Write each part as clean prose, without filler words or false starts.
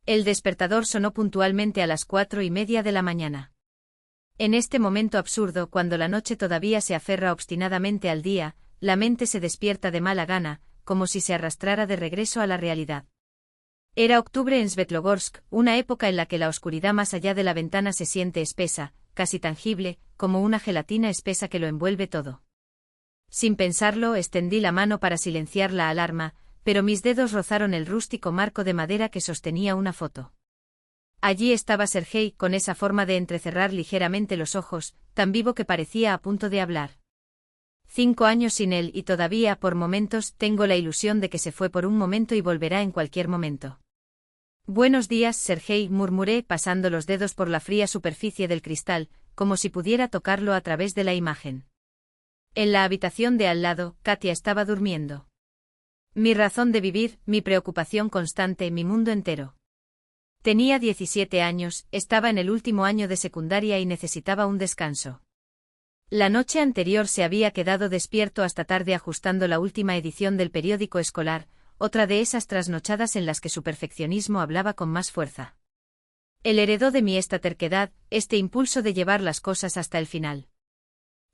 El despertador sonó puntualmente a las 4:30 de la mañana. En este momento absurdo, cuando la noche todavía se aferra obstinadamente al día, la mente se despierta de mala gana, como si se arrastrara de regreso a la realidad. Era octubre en Svetlogorsk, una época en la que la oscuridad más allá de la ventana se siente espesa, casi tangible, como una gelatina espesa que lo envuelve todo. Sin pensarlo, extendí la mano para silenciar la alarma, pero mis dedos rozaron el rústico marco de madera que sostenía una foto. Allí estaba Sergei, con esa forma de entrecerrar ligeramente los ojos, tan vivo que parecía a punto de hablar. 5 años sin él y todavía, por momentos, tengo la ilusión de que se fue por un momento y volverá en cualquier momento. Buenos días, Sergei, murmuré, pasando los dedos por la fría superficie del cristal, como si pudiera tocarlo a través de la imagen. En la habitación de al lado, Katia estaba durmiendo. Mi razón de vivir, mi preocupación constante, mi mundo entero. Tenía 17 años, estaba en el último año de secundaria y necesitaba un descanso. La noche anterior se había quedado despierto hasta tarde ajustando la última edición del periódico escolar, otra de esas trasnochadas en las que su perfeccionismo hablaba con más fuerza. Él heredó de mí esta terquedad, este impulso de llevar las cosas hasta el final.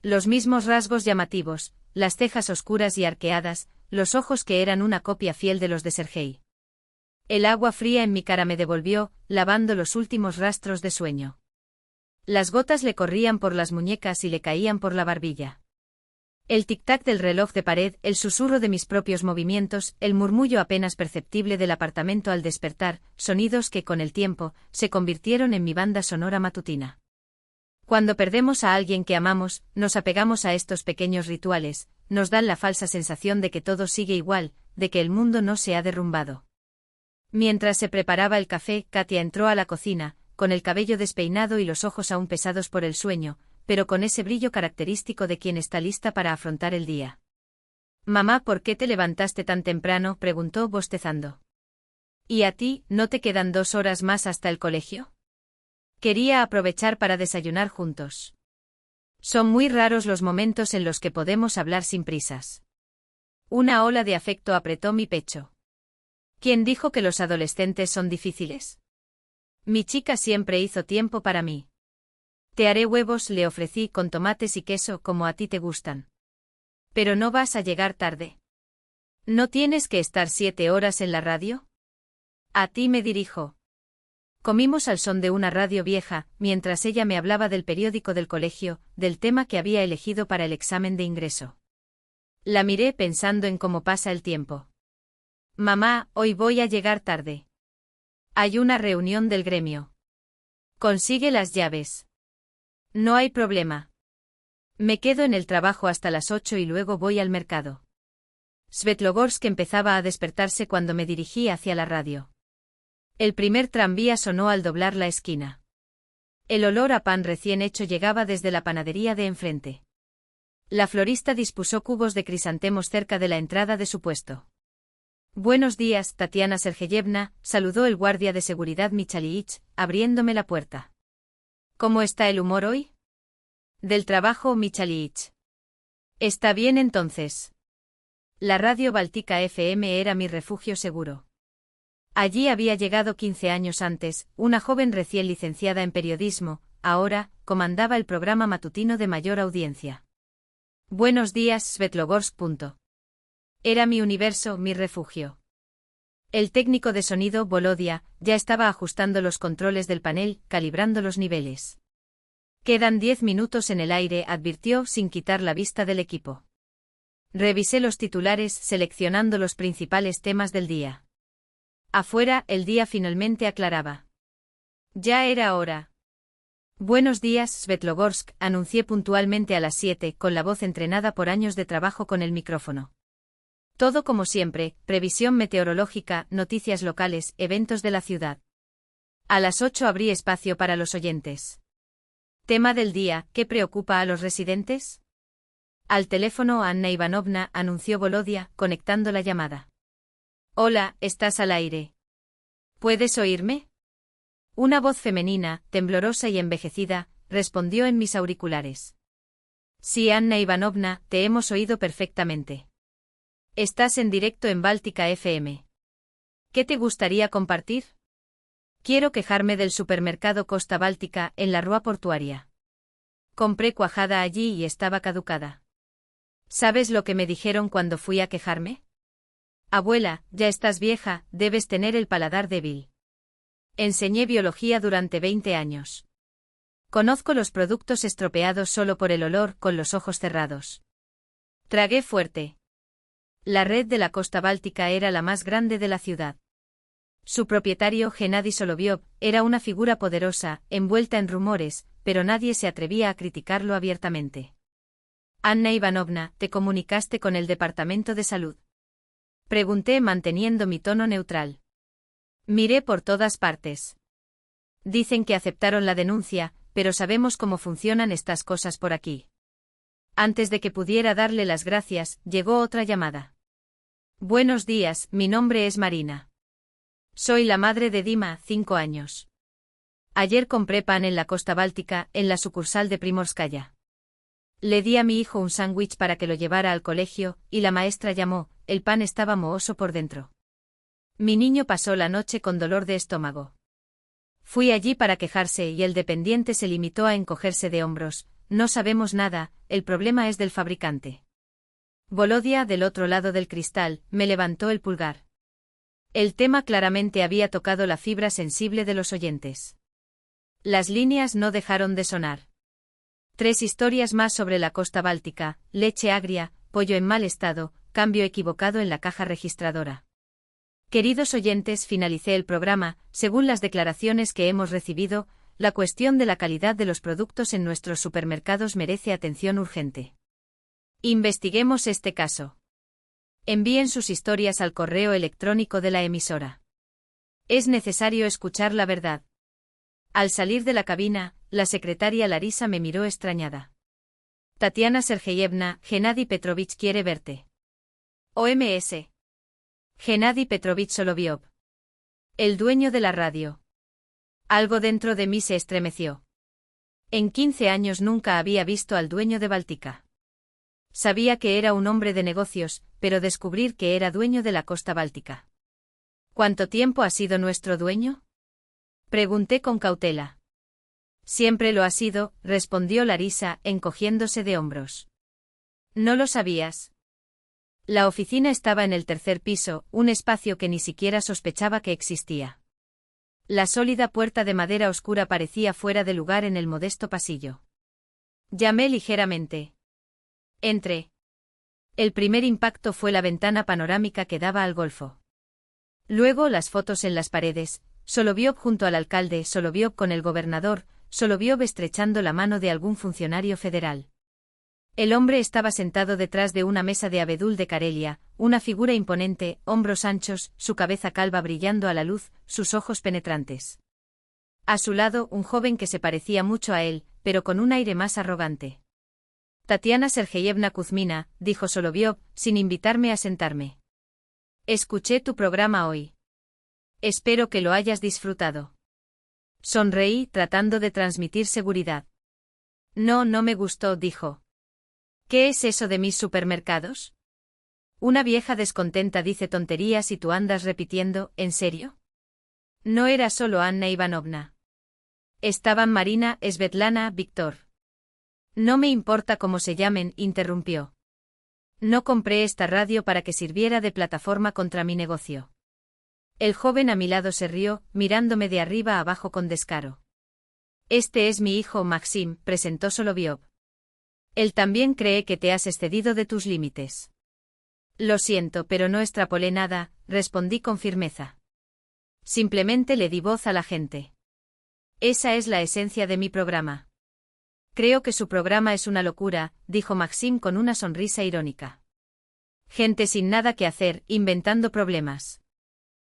Los mismos rasgos llamativos, las cejas oscuras y arqueadas, los ojos que eran una copia fiel de los de Sergei. El agua fría en mi cara me devolvió, lavando los últimos rastros de sueño. Las gotas le corrían por las muñecas y le caían por la barbilla. El tic-tac del reloj de pared, el susurro de mis propios movimientos, el murmullo apenas perceptible del apartamento al despertar, sonidos que, con el tiempo, se convirtieron en mi banda sonora matutina. Cuando perdemos a alguien que amamos, nos apegamos a estos pequeños rituales, nos dan la falsa sensación de que todo sigue igual, de que el mundo no se ha derrumbado. Mientras se preparaba el café, Katia entró a la cocina, con el cabello despeinado y los ojos aún pesados por el sueño, pero con ese brillo característico de quien está lista para afrontar el día. «Mamá, ¿por qué te levantaste tan temprano?», preguntó bostezando. «¿Y a ti, no te quedan 2 horas más hasta el colegio?». Quería aprovechar para desayunar juntos. Son muy raros los momentos en los que podemos hablar sin prisas. Una ola de afecto apretó mi pecho. ¿Quién dijo que los adolescentes son difíciles? Mi chica siempre hizo tiempo para mí. Te haré huevos, le ofrecí, con tomates y queso como a ti te gustan. Pero no vas a llegar tarde. ¿No tienes que estar 7 horas en la radio? A ti me dirijo. Comimos al son de una radio vieja, mientras ella me hablaba del periódico del colegio, del tema que había elegido para el examen de ingreso. La miré pensando en cómo pasa el tiempo. Mamá, hoy voy a llegar tarde. Hay una reunión del gremio. Consigue las llaves. No hay problema. Me quedo en el trabajo hasta las 8 y luego voy al mercado. Svetlogorsk empezaba a despertarse cuando me dirigí hacia la radio. El primer tranvía sonó al doblar la esquina. El olor a pan recién hecho llegaba desde la panadería de enfrente. La florista dispuso cubos de crisantemos cerca de la entrada de su puesto. Buenos días, Tatiana Sergeyevna, saludó el guardia de seguridad Michaliich, abriéndome la puerta. ¿Cómo está el humor hoy? Del trabajo, Michaliich. Está bien entonces. La radio Báltica FM era mi refugio seguro. Allí había llegado 15 años antes, una joven recién licenciada en periodismo, ahora, comandaba el programa matutino de mayor audiencia. Buenos días, Svetlogorsk. Era mi universo, mi refugio. El técnico de sonido, Volodia, ya estaba ajustando los controles del panel, calibrando los niveles. Quedan 10 minutos en el aire, advirtió sin quitar la vista del equipo. Revisé los titulares, seleccionando los principales temas del día. Afuera, el día finalmente aclaraba. Ya era hora. Buenos días, Svetlogorsk, anuncié puntualmente a las 7, con la voz entrenada por años de trabajo con el micrófono. Todo como siempre, previsión meteorológica, noticias locales, eventos de la ciudad. A las 8 abrí espacio para los oyentes. Tema del día, ¿qué preocupa a los residentes? Al teléfono, Anna Ivanovna, anunció Volodia, conectando la llamada. Hola, estás al aire. ¿Puedes oírme? Una voz femenina, temblorosa y envejecida, respondió en mis auriculares. Sí, Anna Ivanovna, te hemos oído perfectamente. Estás en directo en Báltica FM. ¿Qué te gustaría compartir? Quiero quejarme del supermercado Costa Báltica en la Rúa Portuaria. Compré cuajada allí y estaba caducada. ¿Sabes lo que me dijeron cuando fui a quejarme? Abuela, ya estás vieja, debes tener el paladar débil. Enseñé biología durante 20 años. Conozco los productos estropeados solo por el olor, con los ojos cerrados. Tragué fuerte. La red de la Costa Báltica era la más grande de la ciudad. Su propietario, Gennady Soloviov, era una figura poderosa, envuelta en rumores, pero nadie se atrevía a criticarlo abiertamente. Anna Ivanovna, ¿te comunicaste con el Departamento de Salud? Pregunté manteniendo mi tono neutral. Miré por todas partes. Dicen que aceptaron la denuncia, pero sabemos cómo funcionan estas cosas por aquí. Antes de que pudiera darle las gracias, llegó otra llamada. Buenos días, mi nombre es Marina. Soy la madre de Dima, 5 años. Ayer compré pan en la Costa Báltica, en la sucursal de Primorskaya. Le di a mi hijo un sándwich para que lo llevara al colegio, y la maestra llamó, el pan estaba mohoso por dentro. Mi niño pasó la noche con dolor de estómago. Fui allí para quejarse y el dependiente se limitó a encogerse de hombros. No sabemos nada, el problema es del fabricante. Volodia, del otro lado del cristal, me levantó el pulgar. El tema claramente había tocado la fibra sensible de los oyentes. Las líneas no dejaron de sonar. 3 historias más sobre la Costa Báltica: leche agria, pollo en mal estado, cambio equivocado en la caja registradora. Queridos oyentes, finalicé el programa. Según las declaraciones que hemos recibido, la cuestión de la calidad de los productos en nuestros supermercados merece atención urgente. Investiguemos este caso. Envíen sus historias al correo electrónico de la emisora. Es necesario escuchar la verdad. Al salir de la cabina, la secretaria Larisa me miró extrañada. Tatiana Sergeyevna, Gennady Petrovich quiere verte. OMS. Gennady Petrovich Soloviov. El dueño de la radio. Algo dentro de mí se estremeció. En 15 años nunca había visto al dueño de Báltica. Sabía que era un hombre de negocios, pero descubrir que era dueño de la Costa Báltica. ¿Cuánto tiempo ha sido nuestro dueño? Pregunté con cautela. Siempre lo ha sido, respondió Larisa, encogiéndose de hombros. ¿No lo sabías? La oficina estaba en el 3er piso, un espacio que ni siquiera sospechaba que existía. La sólida puerta de madera oscura parecía fuera de lugar en el modesto pasillo. Llamé ligeramente. Entré. El primer impacto fue la ventana panorámica que daba al golfo. Luego las fotos en las paredes, Soloviov junto al alcalde, Soloviov con el gobernador, Soloviov estrechando la mano de algún funcionario federal. El hombre estaba sentado detrás de una mesa de abedul de Karelia, una figura imponente, hombros anchos, su cabeza calva brillando a la luz, sus ojos penetrantes. A su lado, un joven que se parecía mucho a él, pero con un aire más arrogante. Tatiana Sergeyevna Kuzmina, dijo Soloviov, sin invitarme a sentarme. Escuché tu programa hoy. Espero que lo hayas disfrutado. Sonreí, tratando de transmitir seguridad. No me gustó, dijo. ¿Qué es eso de mis supermercados? Una vieja descontenta dice tonterías y tú andas repitiendo, ¿en serio? No era solo Anna Ivanovna. Estaban Marina, Svetlana, Víctor. No me importa cómo se llamen, interrumpió. No compré esta radio para que sirviera de plataforma contra mi negocio. El joven a mi lado se rió, mirándome de arriba a abajo con descaro. Este es mi hijo Maxim, presentó Soloviov. Él también cree que te has excedido de tus límites. Lo siento, pero no extrapolé nada, respondí con firmeza. Simplemente le di voz a la gente. Esa es la esencia de mi programa. Creo que su programa es una locura, dijo Maxim con una sonrisa irónica. Gente sin nada que hacer, inventando problemas.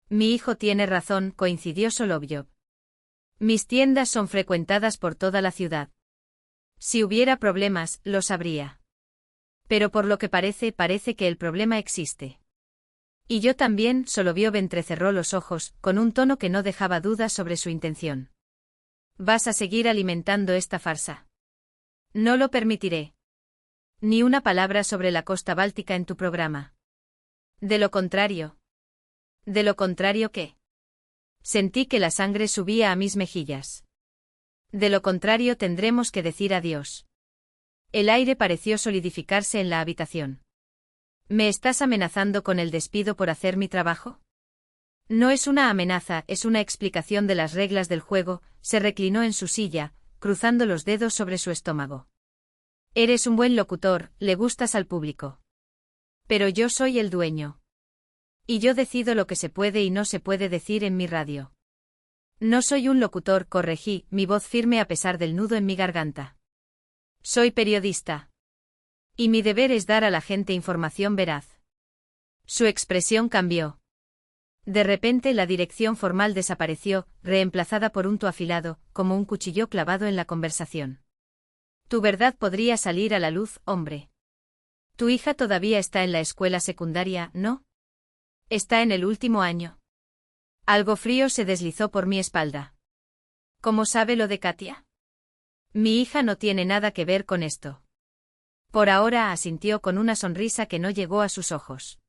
Mi hijo tiene razón, coincidió Soloviov. Mis tiendas son frecuentadas por toda la ciudad. Si hubiera problemas, lo sabría. Pero por lo que parece que el problema existe. Y yo también, Soloviov entrecerró los ojos, con un tono que no dejaba dudas sobre su intención. ¿Vas a seguir alimentando esta farsa? No lo permitiré. Ni una palabra sobre la Costa Báltica en tu programa. De lo contrario. ¿De lo contrario qué? Sentí que la sangre subía a mis mejillas. De lo contrario tendremos que decir adiós. El aire pareció solidificarse en la habitación. ¿Me estás amenazando con el despido por hacer mi trabajo? No es una amenaza, es una explicación de las reglas del juego. Se reclinó en su silla, cruzando los dedos sobre su estómago. Eres un buen locutor, le gustas al público. Pero yo soy el dueño. Y yo decido lo que se puede y no se puede decir en mi radio. No soy un locutor, corregí, mi voz firme a pesar del nudo en mi garganta. Soy periodista. Y mi deber es dar a la gente información veraz. Su expresión cambió. De repente la dirección formal desapareció, reemplazada por un to afilado, como un cuchillo clavado en la conversación. Tu verdad podría salir a la luz, hombre. Tu hija todavía está en la escuela secundaria, ¿no? Está en el último año. Algo frío se deslizó por mi espalda. ¿Cómo sabe lo de Katia? Mi hija no tiene nada que ver con esto. Por ahora asintió con una sonrisa que no llegó a sus ojos.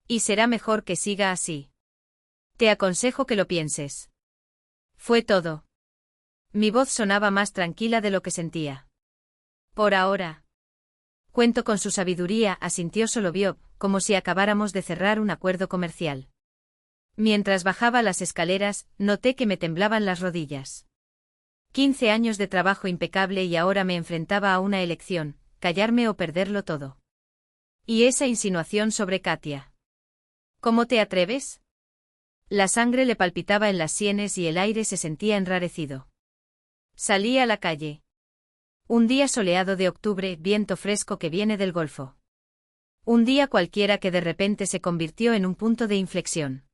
Y será mejor que siga así. Te aconsejo que lo pienses. Fue todo. Mi voz sonaba más tranquila de lo que sentía. Por ahora. Cuento con su sabiduría, asintió Solovyov, como si acabáramos de cerrar un acuerdo comercial. Mientras bajaba las escaleras, noté que me temblaban las rodillas. 15 años de trabajo impecable y ahora me enfrentaba a una elección, callarme o perderlo todo. Y esa insinuación sobre Katia. ¿Cómo te atreves? La sangre le palpitaba en las sienes y el aire se sentía enrarecido. Salí a la calle. Un día soleado de octubre, viento fresco que viene del Golfo. Un día cualquiera que de repente se convirtió en un punto de inflexión.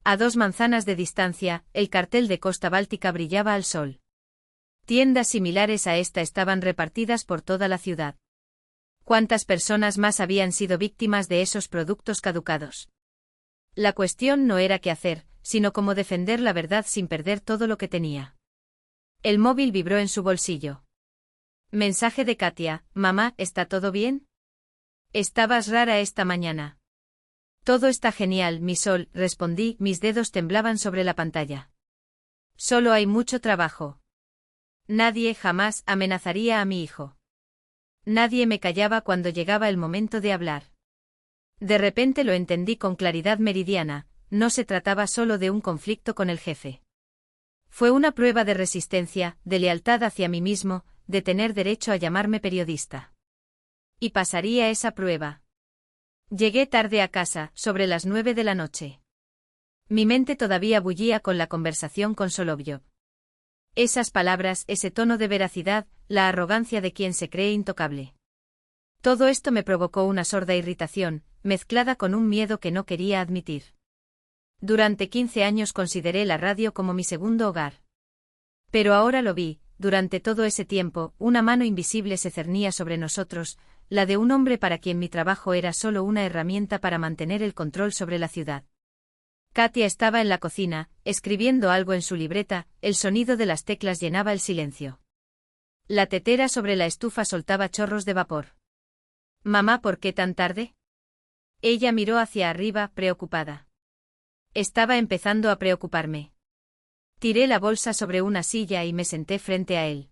A 2 manzanas de distancia, el cartel de Costa Báltica brillaba al sol. Tiendas similares a esta estaban repartidas por toda la ciudad. ¿Cuántas personas más habían sido víctimas de esos productos caducados? La cuestión no era qué hacer, sino cómo defender la verdad sin perder todo lo que tenía. El móvil vibró en su bolsillo. Mensaje de Katia: mamá, ¿está todo bien? Estabas rara esta mañana. Todo está genial, mi sol, respondí, mis dedos temblaban sobre la pantalla. Solo hay mucho trabajo. Nadie jamás amenazaría a mi hijo. Nadie me callaba cuando llegaba el momento de hablar. De repente lo entendí con claridad meridiana, no se trataba solo de un conflicto con el jefe. Fue una prueba de resistencia, de lealtad hacia mí mismo, de tener derecho a llamarme periodista. Y pasaría esa prueba. Llegué tarde a casa, sobre las 9 de la noche. Mi mente todavía bullía con la conversación con Solovyov. Esas palabras, ese tono de veracidad, la arrogancia de quien se cree intocable. Todo esto me provocó una sorda irritación, mezclada con un miedo que no quería admitir. Durante 15 años consideré la radio como mi segundo hogar. Pero ahora lo vi, durante todo ese tiempo, una mano invisible se cernía sobre nosotros, la de un hombre para quien mi trabajo era solo una herramienta para mantener el control sobre la ciudad. Katia estaba en la cocina, escribiendo algo en su libreta, el sonido de las teclas llenaba el silencio. La tetera sobre la estufa soltaba chorros de vapor. Mamá, ¿por qué tan tarde? Ella miró hacia arriba, preocupada. Estaba empezando a preocuparme. Tiré la bolsa sobre una silla y me senté frente a él.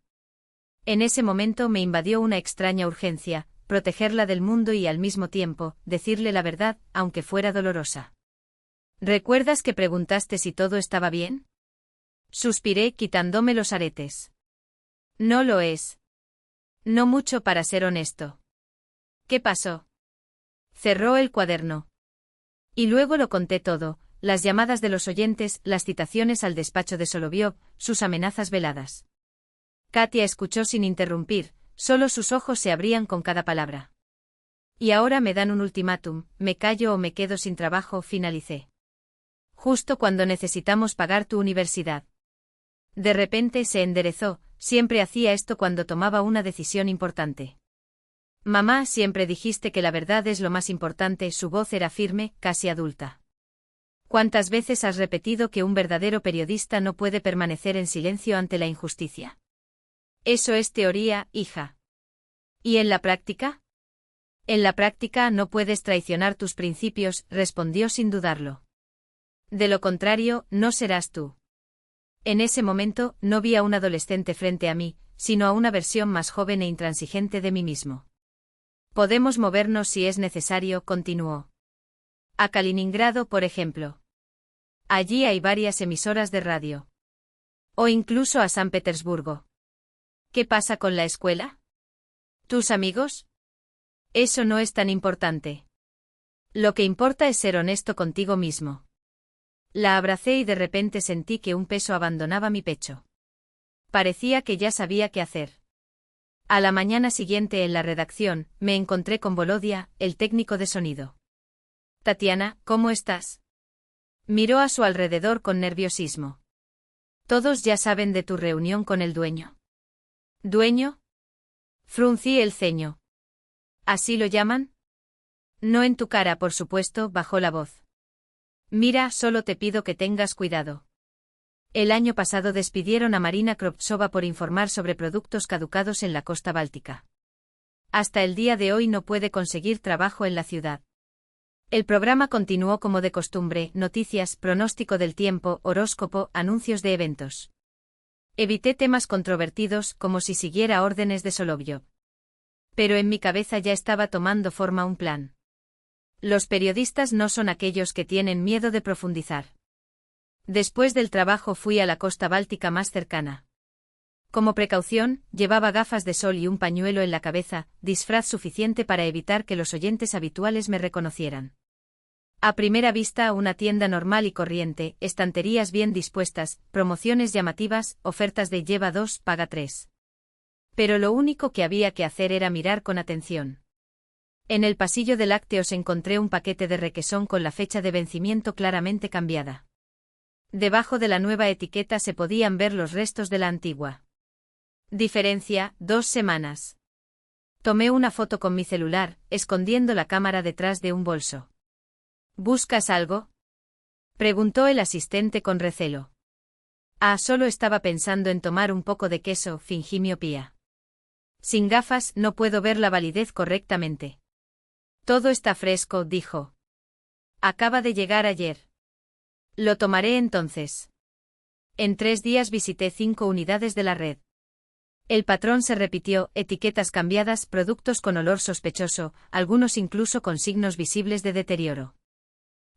En ese momento me invadió una extraña urgencia, protegerla del mundo y al mismo tiempo, decirle la verdad, aunque fuera dolorosa. ¿Recuerdas que preguntaste si todo estaba bien? Suspiré, quitándome los aretes. No lo es. No mucho, para ser honesto. ¿Qué pasó? Cerró el cuaderno. Y luego lo conté todo. Las llamadas de los oyentes, las citaciones al despacho de Solovyov, sus amenazas veladas. Katia escuchó sin interrumpir, solo sus ojos se abrían con cada palabra. Y ahora me dan un ultimátum, me callo o me quedo sin trabajo, finalicé. Justo cuando necesitamos pagar tu universidad. De repente se enderezó, siempre hacía esto cuando tomaba una decisión importante. Mamá, siempre dijiste que la verdad es lo más importante, su voz era firme, casi adulta. ¿Cuántas veces has repetido que un verdadero periodista no puede permanecer en silencio ante la injusticia? Eso es teoría, hija. ¿Y en la práctica? En la práctica no puedes traicionar tus principios, respondió sin dudarlo. De lo contrario, no serás tú. En ese momento, no vi a un adolescente frente a mí, sino a una versión más joven e intransigente de mí mismo. Podemos movernos si es necesario, continuó. A Kaliningrado, por ejemplo. Allí hay varias emisoras de radio. O incluso a San Petersburgo. ¿Qué pasa con la escuela? ¿Tus amigos? Eso no es tan importante. Lo que importa es ser honesto contigo mismo. La abracé y de repente sentí que un peso abandonaba mi pecho. Parecía que ya sabía qué hacer. A la mañana siguiente en la redacción, me encontré con Volodia, el técnico de sonido. Tatiana, ¿cómo estás? Miró a su alrededor con nerviosismo. Todos ya saben de tu reunión con el dueño. ¿Dueño? Fruncí el ceño. ¿Así lo llaman? No en tu cara, por supuesto, bajó la voz. Mira, solo te pido que tengas cuidado. El año pasado despidieron a Marina Kroptsova por informar sobre productos caducados en la costa báltica. Hasta el día de hoy no puede conseguir trabajo en la ciudad. El programa continuó como de costumbre: noticias, pronóstico del tiempo, horóscopo, anuncios de eventos. Evité temas controvertidos, como si siguiera órdenes de Solovyov. Pero en mi cabeza ya estaba tomando forma un plan. Los periodistas no son aquellos que tienen miedo de profundizar. Después del trabajo fui a la costa báltica más cercana. Como precaución, llevaba gafas de sol y un pañuelo en la cabeza, disfraz suficiente para evitar que los oyentes habituales me reconocieran. A primera vista, una tienda normal y corriente, estanterías bien dispuestas, promociones llamativas, ofertas de lleva 2, paga 3. Pero lo único que había que hacer era mirar con atención. En el pasillo de lácteos encontré un paquete de requesón con la fecha de vencimiento claramente cambiada. Debajo de la nueva etiqueta se podían ver los restos de la antigua. Diferencia: 2 semanas. Tomé una foto con mi celular, escondiendo la cámara detrás de un bolso. ¿Buscas algo?, preguntó el asistente con recelo. Solo estaba pensando en tomar un poco de queso, fingí miopía. Sin gafas no puedo ver la validez correctamente. Todo está fresco, dijo. Acaba de llegar ayer. Lo tomaré entonces. En 3 días visité 5 unidades de la red. El patrón se repitió: etiquetas cambiadas, productos con olor sospechoso, algunos incluso con signos visibles de deterioro.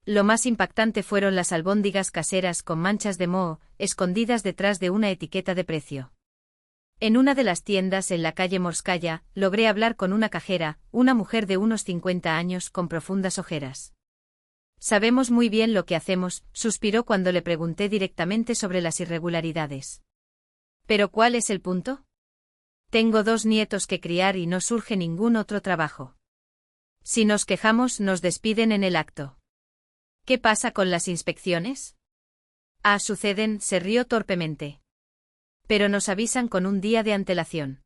Lo más impactante fueron las albóndigas caseras con manchas de moho, escondidas detrás de una etiqueta de precio. En una de las tiendas en la calle Morskaya, logré hablar con una cajera, una mujer de unos 50 años con profundas ojeras. Sabemos muy bien lo que hacemos, suspiró cuando le pregunté directamente sobre las irregularidades. ¿Pero cuál es el punto? Tengo 2 nietos que criar y no surge ningún otro trabajo. Si nos quejamos, nos despiden en el acto. ¿Qué pasa con las inspecciones? Suceden, se rió torpemente. Pero nos avisan con un día de antelación.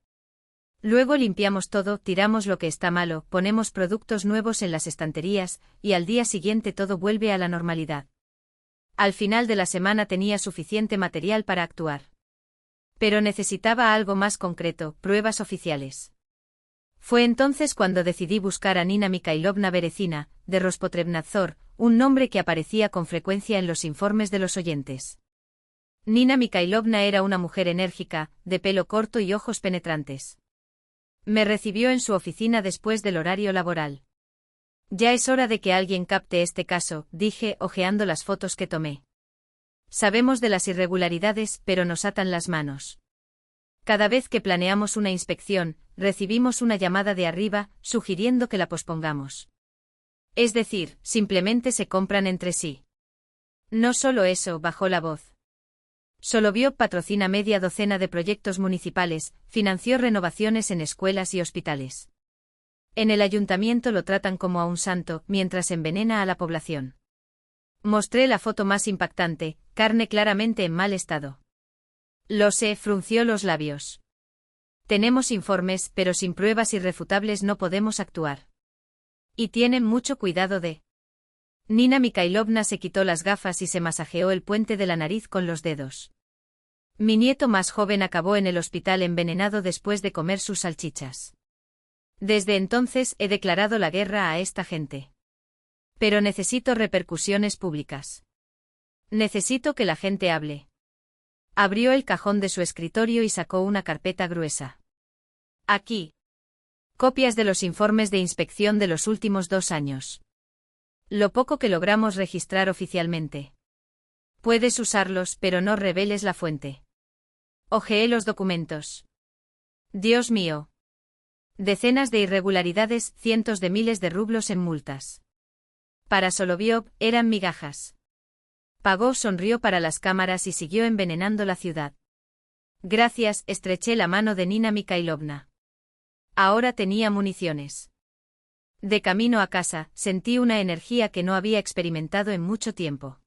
Luego limpiamos todo, tiramos lo que está malo, ponemos productos nuevos en las estanterías, y al día siguiente todo vuelve a la normalidad. Al final de la semana tenía suficiente material para actuar. Pero necesitaba algo más concreto, pruebas oficiales. Fue entonces cuando decidí buscar a Nina Mikhailovna Berezina, de Rospotrebnadzor, un nombre que aparecía con frecuencia en los informes de los oyentes. Nina Mikhailovna era una mujer enérgica, de pelo corto y ojos penetrantes. Me recibió en su oficina después del horario laboral. Ya es hora de que alguien capte este caso, dije, hojeando las fotos que tomé. Sabemos de las irregularidades, pero nos atan las manos. Cada vez que planeamos una inspección, recibimos una llamada de arriba, sugiriendo que la pospongamos. Es decir, simplemente se compran entre sí. No solo eso, bajó la voz. Solovyov patrocina media docena de proyectos municipales, financió renovaciones en escuelas y hospitales. En el ayuntamiento lo tratan como a un santo, mientras envenena a la población. Mostré la foto más impactante, carne claramente en mal estado. Lo sé, frunció los labios. Tenemos informes, pero sin pruebas irrefutables no podemos actuar. Y tienen mucho cuidado de... Nina Mikhailovna se quitó las gafas y se masajeó el puente de la nariz con los dedos. Mi nieto más joven acabó en el hospital envenenado después de comer sus salchichas. Desde entonces he declarado la guerra a esta gente. Pero necesito repercusiones públicas. Necesito que la gente hable. Abrió el cajón de su escritorio y sacó una carpeta gruesa. Aquí. Copias de los informes de inspección de los últimos 2 años. Lo poco que logramos registrar oficialmente. Puedes usarlos, pero no reveles la fuente. Hojeé los documentos. Dios mío. Decenas de irregularidades, cientos de miles de rublos en multas. Para Soloviov, eran migajas. Pagó, sonrió para las cámaras y siguió envenenando la ciudad. Gracias, estreché la mano de Nina Mikhailovna. Ahora tenía municiones. De camino a casa, sentí una energía que no había experimentado en mucho tiempo.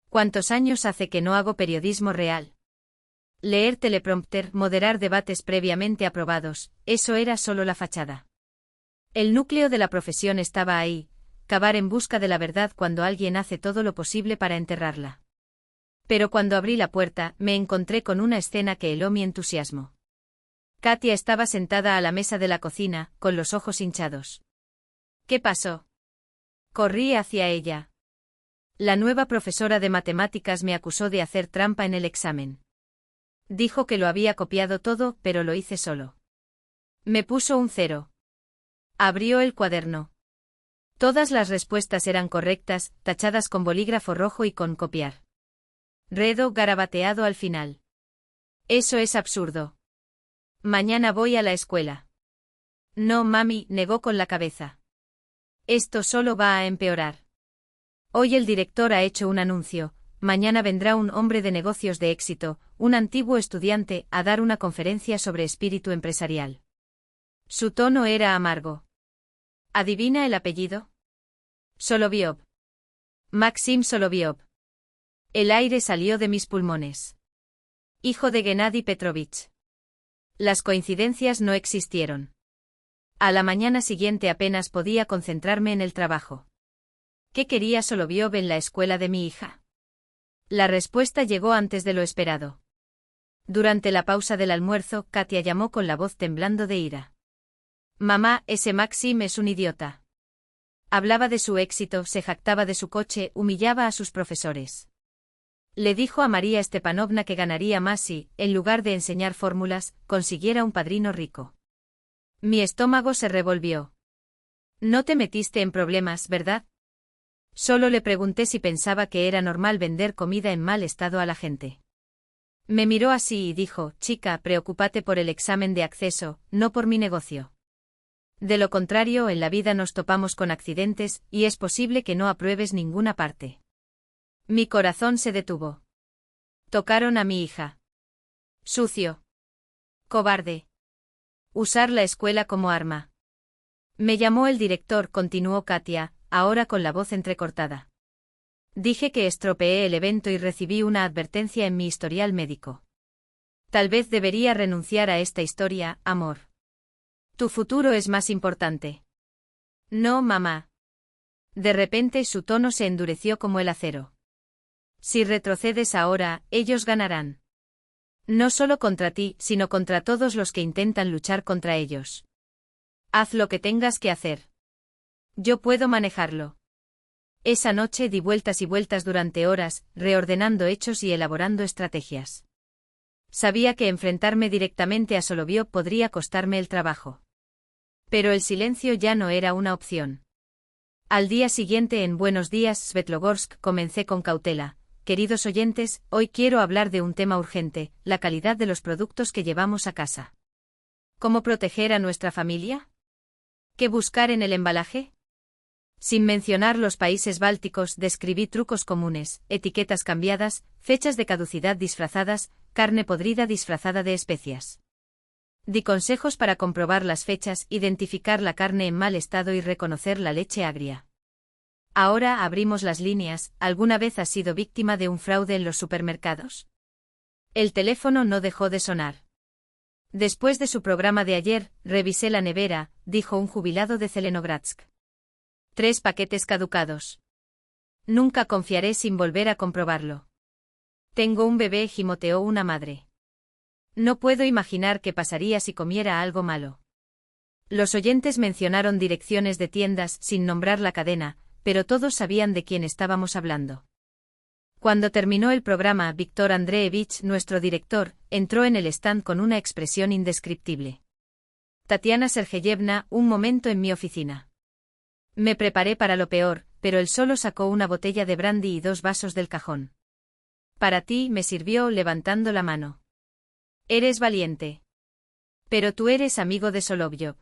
¿Cuántos años hace que no hago periodismo real? Leer teleprompter, moderar debates previamente aprobados, eso era solo la fachada. El núcleo de la profesión estaba ahí, cavar en busca de la verdad cuando alguien hace todo lo posible para enterrarla. Pero cuando abrí la puerta, me encontré con una escena que heló mi entusiasmo. Katia estaba sentada a la mesa de la cocina, con los ojos hinchados. ¿Qué pasó? Corrí hacia ella. La nueva profesora de matemáticas me acusó de hacer trampa en el examen. Dijo que lo había copiado todo, pero lo hice solo. Me puso un 0. Abrió el cuaderno. Todas las respuestas eran correctas, tachadas con bolígrafo rojo y con copiar. Redo garabateado al final. Eso es absurdo. Mañana voy a la escuela. No, mami, negó con la cabeza. Esto solo va a empeorar. Hoy el director ha hecho un anuncio, mañana vendrá un hombre de negocios de éxito, un antiguo estudiante, a dar una conferencia sobre espíritu empresarial. Su tono era amargo. ¿Adivina el apellido? Soloviov. Maxim Soloviov. El aire salió de mis pulmones. Hijo de Gennady Petrovich. Las coincidencias no existieron. A la mañana siguiente apenas podía concentrarme en el trabajo. ¿Qué quería Soloviov en la escuela de mi hija? La respuesta llegó antes de lo esperado. Durante la pausa del almuerzo, Katia llamó con la voz temblando de ira. Mamá, ese Maxim es un idiota. Hablaba de su éxito, se jactaba de su coche, humillaba a sus profesores. Le dijo a María Stepanovna que ganaría más si, en lugar de enseñar fórmulas, consiguiera un padrino rico. Mi estómago se revolvió. No te metiste en problemas, ¿verdad? Solo le pregunté si pensaba que era normal vender comida en mal estado a la gente. Me miró así y dijo, chica, preocúpate por el examen de acceso, no por mi negocio. De lo contrario, en la vida nos topamos con accidentes, y es posible que no apruebes ninguna parte. Mi corazón se detuvo. Tocaron a mi hija. Sucio. Cobarde. Usar la escuela como arma. Me llamó el director, continuó Katia, ahora con la voz entrecortada. Dije que estropeé el evento y recibí una advertencia en mi historial médico. Tal vez debería renunciar a esta historia, amor. Tu futuro es más importante. No, mamá. De repente su tono se endureció como el acero. Si retrocedes ahora, ellos ganarán. No solo contra ti, sino contra todos los que intentan luchar contra ellos. Haz lo que tengas que hacer. Yo puedo manejarlo. Esa noche di vueltas y vueltas durante horas, reordenando hechos y elaborando estrategias. Sabía que enfrentarme directamente a Soloviov podría costarme el trabajo. Pero el silencio ya no era una opción. Al día siguiente en Buenos Días Svetlogorsk comencé con cautela. Queridos oyentes, hoy quiero hablar de un tema urgente, la calidad de los productos que llevamos a casa. ¿Cómo proteger a nuestra familia? ¿Qué buscar en el embalaje? Sin mencionar los países bálticos, describí trucos comunes, etiquetas cambiadas, fechas de caducidad disfrazadas, carne podrida disfrazada de especias. Di consejos para comprobar las fechas, identificar la carne en mal estado y reconocer la leche agria. Ahora abrimos las líneas. ¿Alguna vez has sido víctima de un fraude en los supermercados? El teléfono no dejó de sonar. Después de su programa de ayer, revisé la nevera, dijo un jubilado de Zelenogradsk. 3 paquetes caducados. Nunca confiaré sin volver a comprobarlo. Tengo un bebé, gimoteó una madre. No puedo imaginar qué pasaría si comiera algo malo. Los oyentes mencionaron direcciones de tiendas sin nombrar la cadena, pero todos sabían de quién estábamos hablando. Cuando terminó el programa, Víctor Andreevich, nuestro director, entró en el stand con una expresión indescriptible. Tatiana Sergeyevna, un momento en mi oficina. Me preparé para lo peor, pero él solo sacó una botella de brandy y 2 vasos del cajón. Para ti, me sirvió levantando la mano. Eres valiente. Pero tú eres amigo de Solovyov.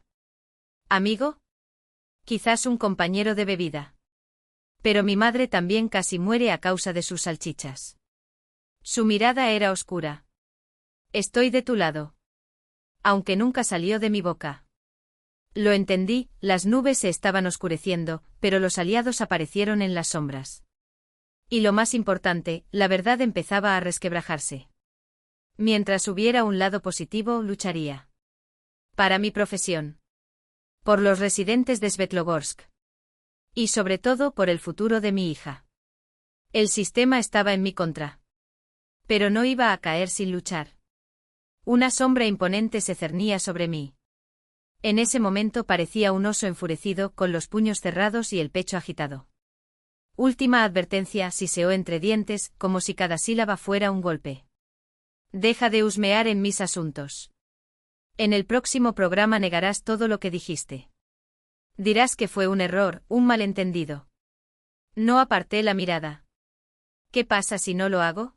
¿Amigo? Quizás un compañero de bebida. Pero mi madre también casi muere a causa de sus salchichas. Su mirada era oscura. Estoy de tu lado. Aunque nunca salió de mi boca. Lo entendí, las nubes se estaban oscureciendo, pero los aliados aparecieron en las sombras. Y lo más importante, la verdad empezaba a resquebrajarse. Mientras hubiera un lado positivo, lucharía. Para mi profesión. Por los residentes de Svetlogorsk. Y sobre todo por el futuro de mi hija. El sistema estaba en mi contra. Pero no iba a caer sin luchar. Una sombra imponente se cernía sobre mí. En ese momento parecía un oso enfurecido, con los puños cerrados y el pecho agitado. Última advertencia, siseó entre dientes, como si cada sílaba fuera un golpe. Deja de husmear en mis asuntos. En el próximo programa negarás todo lo que dijiste. Dirás que fue un error, un malentendido. No aparté la mirada. ¿Qué pasa si no lo hago?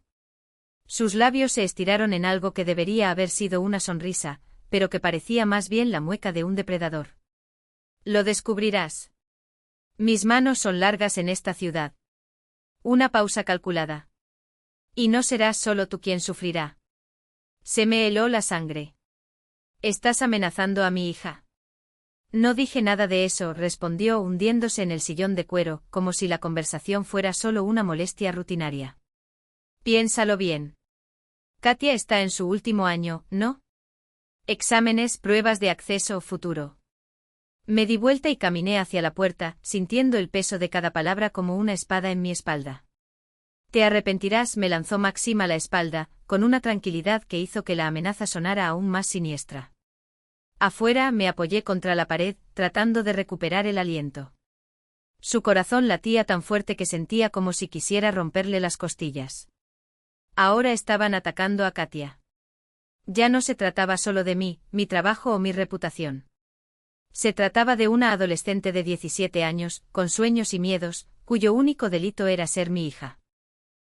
Sus labios se estiraron en algo que debería haber sido una sonrisa, pero que parecía más bien la mueca de un depredador. Lo descubrirás. Mis manos son largas en esta ciudad. Una pausa calculada. Y no serás solo tú quien sufrirá. Se me heló la sangre. ¿Estás amenazando a mi hija? No dije nada de eso, respondió hundiéndose en el sillón de cuero, como si la conversación fuera solo una molestia rutinaria. Piénsalo bien. Katia está en su último año, ¿no? Exámenes, pruebas de acceso, futuro. Me di vuelta y caminé hacia la puerta, sintiendo el peso de cada palabra como una espada en mi espalda. Te arrepentirás, me lanzó Maxim a la espalda, con una tranquilidad que hizo que la amenaza sonara aún más siniestra. Afuera me apoyé contra la pared, tratando de recuperar el aliento. Su corazón latía tan fuerte que sentía como si quisiera romperle las costillas. Ahora estaban atacando a Katia. Ya no se trataba solo de mí, mi trabajo o mi reputación. Se trataba de una adolescente de 17 años, con sueños y miedos, cuyo único delito era ser mi hija.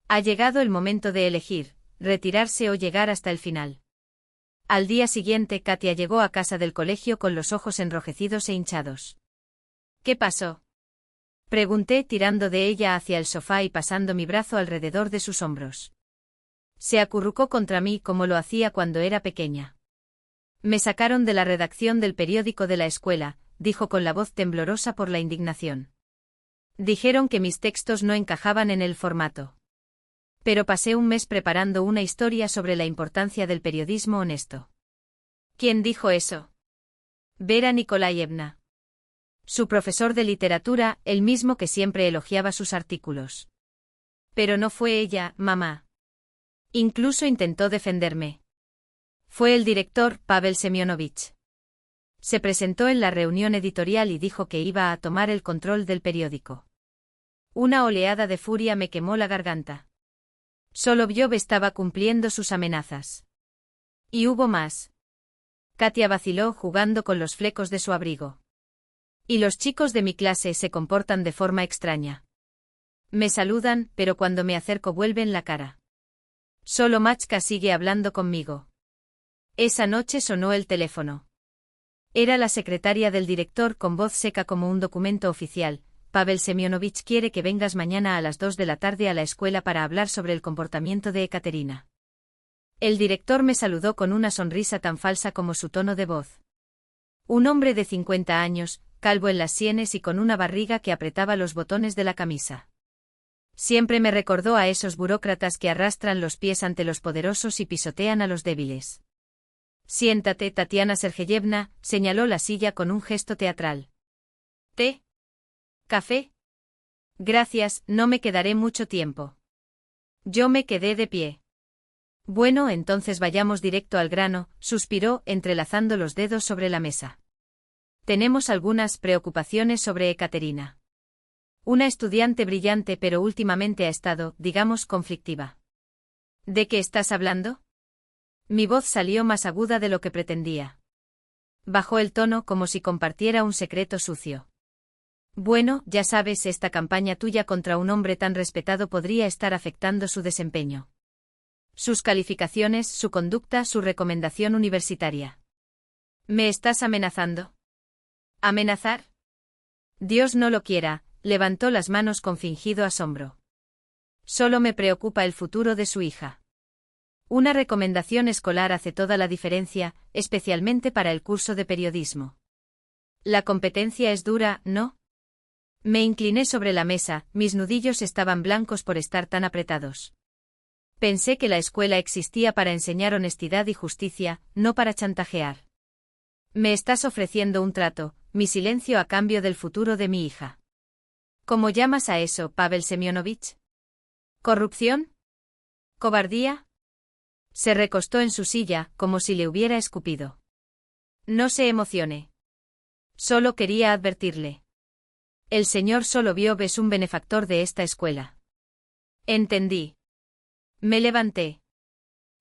Ha llegado el momento de elegir, retirarse o llegar hasta el final. Al día siguiente, Katia llegó a casa del colegio con los ojos enrojecidos e hinchados. ¿Qué pasó? Pregunté, tirando de ella hacia el sofá y pasando mi brazo alrededor de sus hombros. Se acurrucó contra mí como lo hacía cuando era pequeña. Me sacaron de la redacción del periódico de la escuela, dijo con la voz temblorosa por la indignación. Dijeron que mis textos no encajaban en el formato. Pero pasé un mes preparando una historia sobre la importancia del periodismo honesto. ¿Quién dijo eso? Vera Nikolayevna. Su profesor de literatura, el mismo que siempre elogiaba sus artículos. Pero no fue ella, mamá. Incluso intentó defenderme. Fue el director, Pavel Semyonovich. Se presentó en la reunión editorial y dijo que iba a tomar el control del periódico. Una oleada de furia me quemó la garganta. Solovyov estaba cumpliendo sus amenazas. Y hubo más. Katia vaciló jugando con los flecos de su abrigo. Y los chicos de mi clase se comportan de forma extraña. Me saludan, pero cuando me acerco vuelven la cara. Solo Machka sigue hablando conmigo. Esa noche sonó el teléfono. Era la secretaria del director con voz seca como un documento oficial. Pavel Semyonovich quiere que vengas mañana a las 2 de la tarde a la escuela para hablar sobre el comportamiento de Ekaterina. El director me saludó con una sonrisa tan falsa como su tono de voz. Un hombre de 50 años, calvo en las sienes y con una barriga que apretaba los botones de la camisa. Siempre me recordó a esos burócratas que arrastran los pies ante los poderosos y pisotean a los débiles. Siéntate, Tatiana Sergeyevna, señaló la silla con un gesto teatral. ¿Té? ¿Café? Gracias, no me quedaré mucho tiempo. Yo me quedé de pie. Bueno, entonces vayamos directo al grano, suspiró, entrelazando los dedos sobre la mesa. Tenemos algunas preocupaciones sobre Ekaterina. Una estudiante brillante pero últimamente ha estado, digamos, conflictiva. ¿De qué estás hablando? Mi voz salió más aguda de lo que pretendía. Bajó el tono como si compartiera un secreto sucio. Bueno, ya sabes, esta campaña tuya contra un hombre tan respetado podría estar afectando su desempeño. Sus calificaciones, su conducta, su recomendación universitaria. ¿Me estás amenazando? ¿Amenazar? Dios no lo quiera, levantó las manos con fingido asombro. Solo me preocupa el futuro de su hija. Una recomendación escolar hace toda la diferencia, especialmente para el curso de periodismo. La competencia es dura, ¿no? Me incliné sobre la mesa, mis nudillos estaban blancos por estar tan apretados. Pensé que la escuela existía para enseñar honestidad y justicia, no para chantajear. Me estás ofreciendo un trato, mi silencio a cambio del futuro de mi hija. ¿Cómo llamas a eso, Pavel Semyonovich? ¿Corrupción? ¿Cobardía? Se recostó en su silla, como si le hubiera escupido. No se emocione. Solo quería advertirle. El señor Soloviov es un benefactor de esta escuela. Entendí. Me levanté.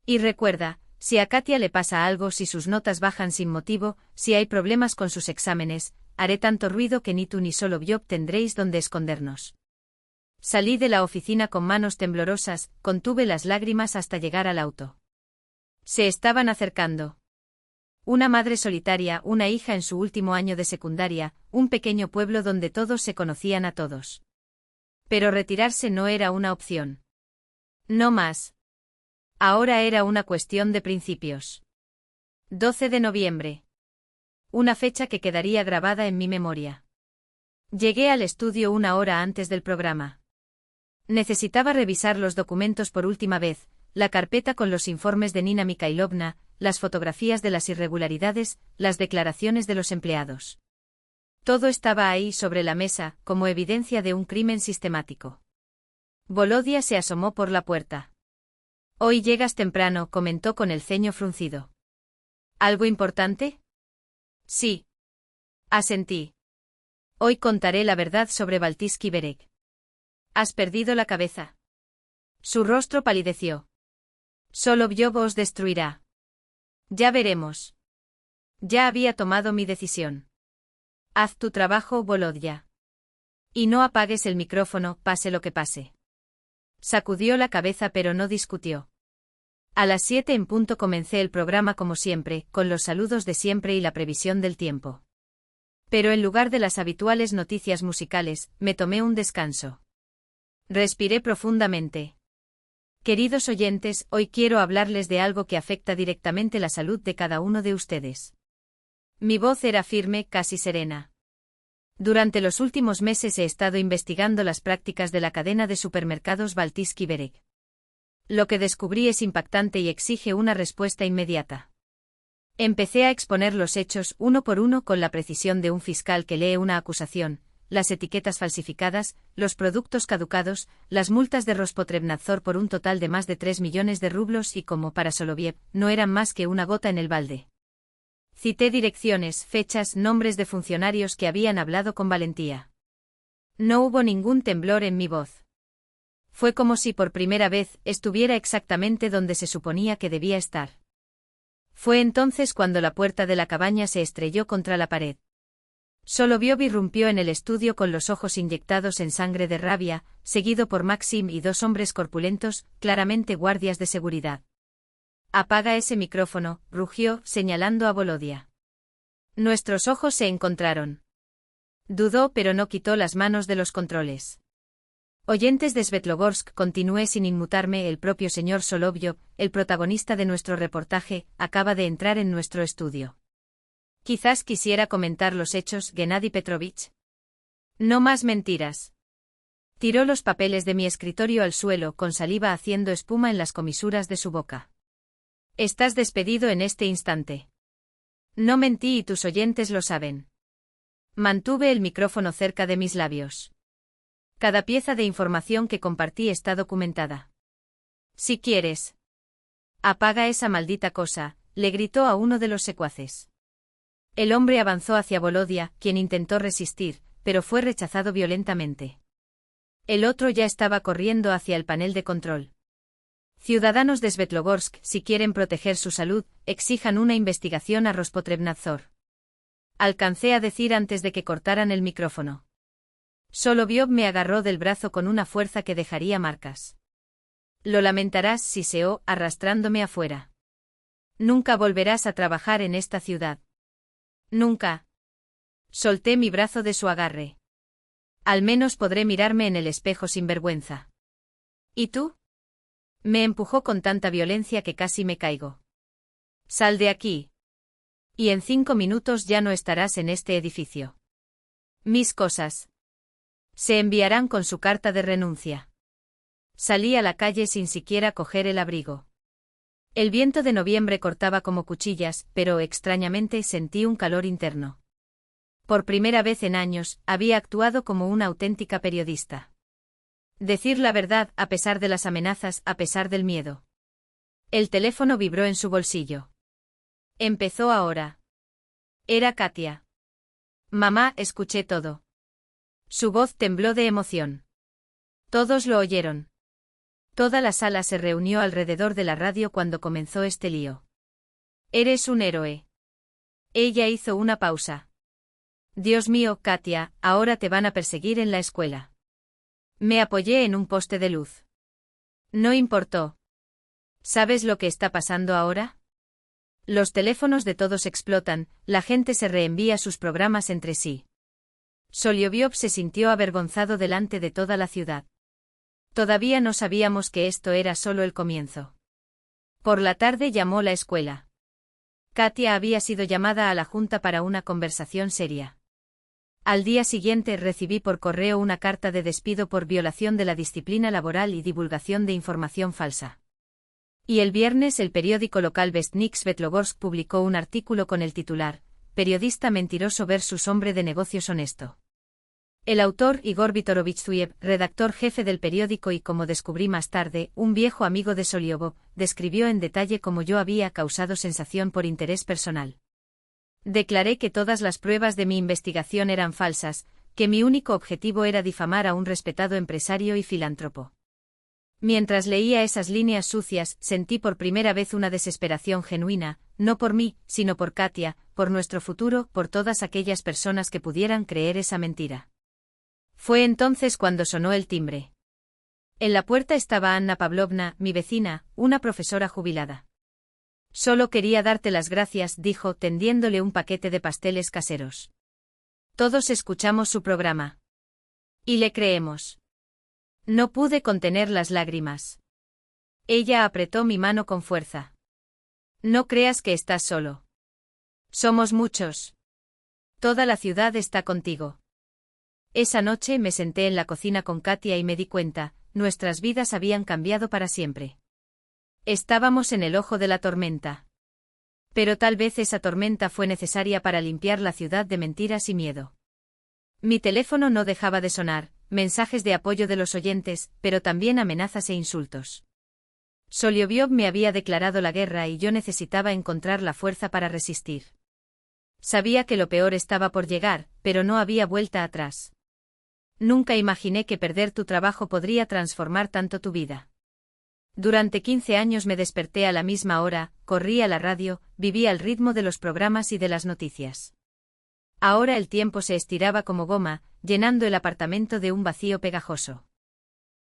Y recuerda, si a Katia le pasa algo, si sus notas bajan sin motivo, si hay problemas con sus exámenes, haré tanto ruido que ni tú ni Soloviov tendréis donde escondernos. Salí de la oficina con manos temblorosas, contuve las lágrimas hasta llegar al auto. Se estaban acercando. Una madre solitaria, una hija en su último año de secundaria, un pequeño pueblo donde todos se conocían a todos. Pero retirarse no era una opción. No más. Ahora era una cuestión de principios. 12 de noviembre. Una fecha que quedaría grabada en mi memoria. Llegué al estudio una hora antes del programa. Necesitaba revisar los documentos por última vez, la carpeta con los informes de Nina Mikhailovna, las fotografías de las irregularidades, las declaraciones de los empleados. Todo estaba ahí sobre la mesa, como evidencia de un crimen sistemático. Volodia se asomó por la puerta. Hoy llegas temprano, comentó con el ceño fruncido. ¿Algo importante? Sí. Asentí. Hoy contaré la verdad sobre Baltiski Bereg. ¿Has perdido la cabeza? Su rostro palideció. Soloviov os destruirá. Ya veremos. Ya había tomado mi decisión. Haz tu trabajo, Volodia. Y no apagues el micrófono, pase lo que pase. Sacudió la cabeza pero no discutió. A las 7 en punto comencé el programa como siempre, con los saludos de siempre y la previsión del tiempo. Pero en lugar de las habituales noticias musicales, me tomé un descanso. Respiré profundamente. Queridos oyentes, hoy quiero hablarles de algo que afecta directamente la salud de cada uno de ustedes. Mi voz era firme, casi serena. Durante los últimos meses he estado investigando las prácticas de la cadena de supermercados Baltiski Bereg. Lo que descubrí es impactante y exige una respuesta inmediata. Empecé a exponer los hechos uno por uno con la precisión de un fiscal que lee una acusación, las etiquetas falsificadas, los productos caducados, las multas de Rospotrebnadzor por un total de más de 3 millones de rublos y como para Soloviev, no eran más que una gota en el balde. Cité direcciones, fechas, nombres de funcionarios que habían hablado con valentía. No hubo ningún temblor en mi voz. Fue como si por primera vez estuviera exactamente donde se suponía que debía estar. Fue entonces cuando la puerta de la cabaña se estrelló contra la pared. Soloviov irrumpió en el estudio con los ojos inyectados en sangre de rabia, seguido por Maxim y dos hombres corpulentos, claramente guardias de seguridad. Apaga ese micrófono, rugió, señalando a Volodia. Nuestros ojos se encontraron. Dudó pero no quitó las manos de los controles. Oyentes de Svetlogorsk, continué sin inmutarme, el propio señor Soloviov, el protagonista de nuestro reportaje, acaba de entrar en nuestro estudio. Quizás quisiera comentar los hechos, Gennady Petrovich. No más mentiras. Tiró los papeles de mi escritorio al suelo, con saliva haciendo espuma en las comisuras de su boca. Estás despedido en este instante. No mentí y tus oyentes lo saben. Mantuve el micrófono cerca de mis labios. Cada pieza de información que compartí está documentada. Si quieres. Apaga esa maldita cosa, le gritó a uno de los secuaces. El hombre avanzó hacia Volodia, quien intentó resistir, pero fue rechazado violentamente. El otro ya estaba corriendo hacia el panel de control. Ciudadanos de Svetlogorsk, si quieren proteger su salud, exijan una investigación a Rospotrebnadzor. Alcancé a decir antes de que cortaran el micrófono. Solovyov me agarró del brazo con una fuerza que dejaría marcas. Lo lamentarás, siseó, arrastrándome afuera. Nunca volverás a trabajar en esta ciudad. Nunca. Solté mi brazo de su agarre. Al menos podré mirarme en el espejo sin vergüenza. ¿Y tú? Me empujó con tanta violencia que casi me caigo. Sal de aquí. Y en 5 minutos ya no estarás en este edificio. Mis cosas se enviarán con su carta de renuncia. Salí a la calle sin siquiera coger el abrigo. El viento de noviembre cortaba como cuchillas, pero extrañamente sentí un calor interno. Por primera vez en años, había actuado como una auténtica periodista. Decir la verdad a pesar de las amenazas, a pesar del miedo. El teléfono vibró en su bolsillo. Empezó ahora. Era Katia. Mamá, escuché todo. Su voz tembló de emoción. Todos lo oyeron. Toda la sala se reunió alrededor de la radio cuando comenzó este lío. Eres un héroe. Ella hizo una pausa. Dios mío, Katia, ahora te van a perseguir en la escuela. Me apoyé en un poste de luz. No importó. ¿Sabes lo que está pasando ahora? Los teléfonos de todos explotan, la gente se reenvía sus programas entre sí. Solovyov se sintió avergonzado delante de toda la ciudad. Todavía no sabíamos que esto era solo el comienzo. Por la tarde llamó la escuela. Katia había sido llamada a la junta para una conversación seria. Al día siguiente recibí por correo una carta de despido por violación de la disciplina laboral y divulgación de información falsa. Y el viernes el periódico local Vestnik Svetlogorsk publicó un artículo con el titular, Periodista mentiroso versus hombre de negocios honesto. El autor Igor Vitorovich Zuyev, redactor jefe del periódico y como descubrí más tarde, un viejo amigo de Solovyov, describió en detalle cómo yo había causado sensación por interés personal. Declaré que todas las pruebas de mi investigación eran falsas, que mi único objetivo era difamar a un respetado empresario y filántropo. Mientras leía esas líneas sucias, sentí por primera vez una desesperación genuina, no por mí, sino por Katia, por nuestro futuro, por todas aquellas personas que pudieran creer esa mentira. Fue entonces cuando sonó el timbre. En la puerta estaba Anna Pavlovna, mi vecina, una profesora jubilada. Solo quería darte las gracias, dijo, tendiéndole un paquete de pasteles caseros. Todos escuchamos su programa. Y le creemos. No pude contener las lágrimas. Ella apretó mi mano con fuerza. No creas que estás solo. Somos muchos. Toda la ciudad está contigo. Esa noche me senté en la cocina con Katia y me di cuenta, nuestras vidas habían cambiado para siempre. Estábamos en el ojo de la tormenta. Pero tal vez esa tormenta fue necesaria para limpiar la ciudad de mentiras y miedo. Mi teléfono no dejaba de sonar, mensajes de apoyo de los oyentes, pero también amenazas e insultos. Solovyov me había declarado la guerra y yo necesitaba encontrar la fuerza para resistir. Sabía que lo peor estaba por llegar, pero no había vuelta atrás. Nunca imaginé que perder tu trabajo podría transformar tanto tu vida. Durante 15 años me desperté a la misma hora, corrí a la radio, viví al ritmo de los programas y de las noticias. Ahora el tiempo se estiraba como goma, llenando el apartamento de un vacío pegajoso.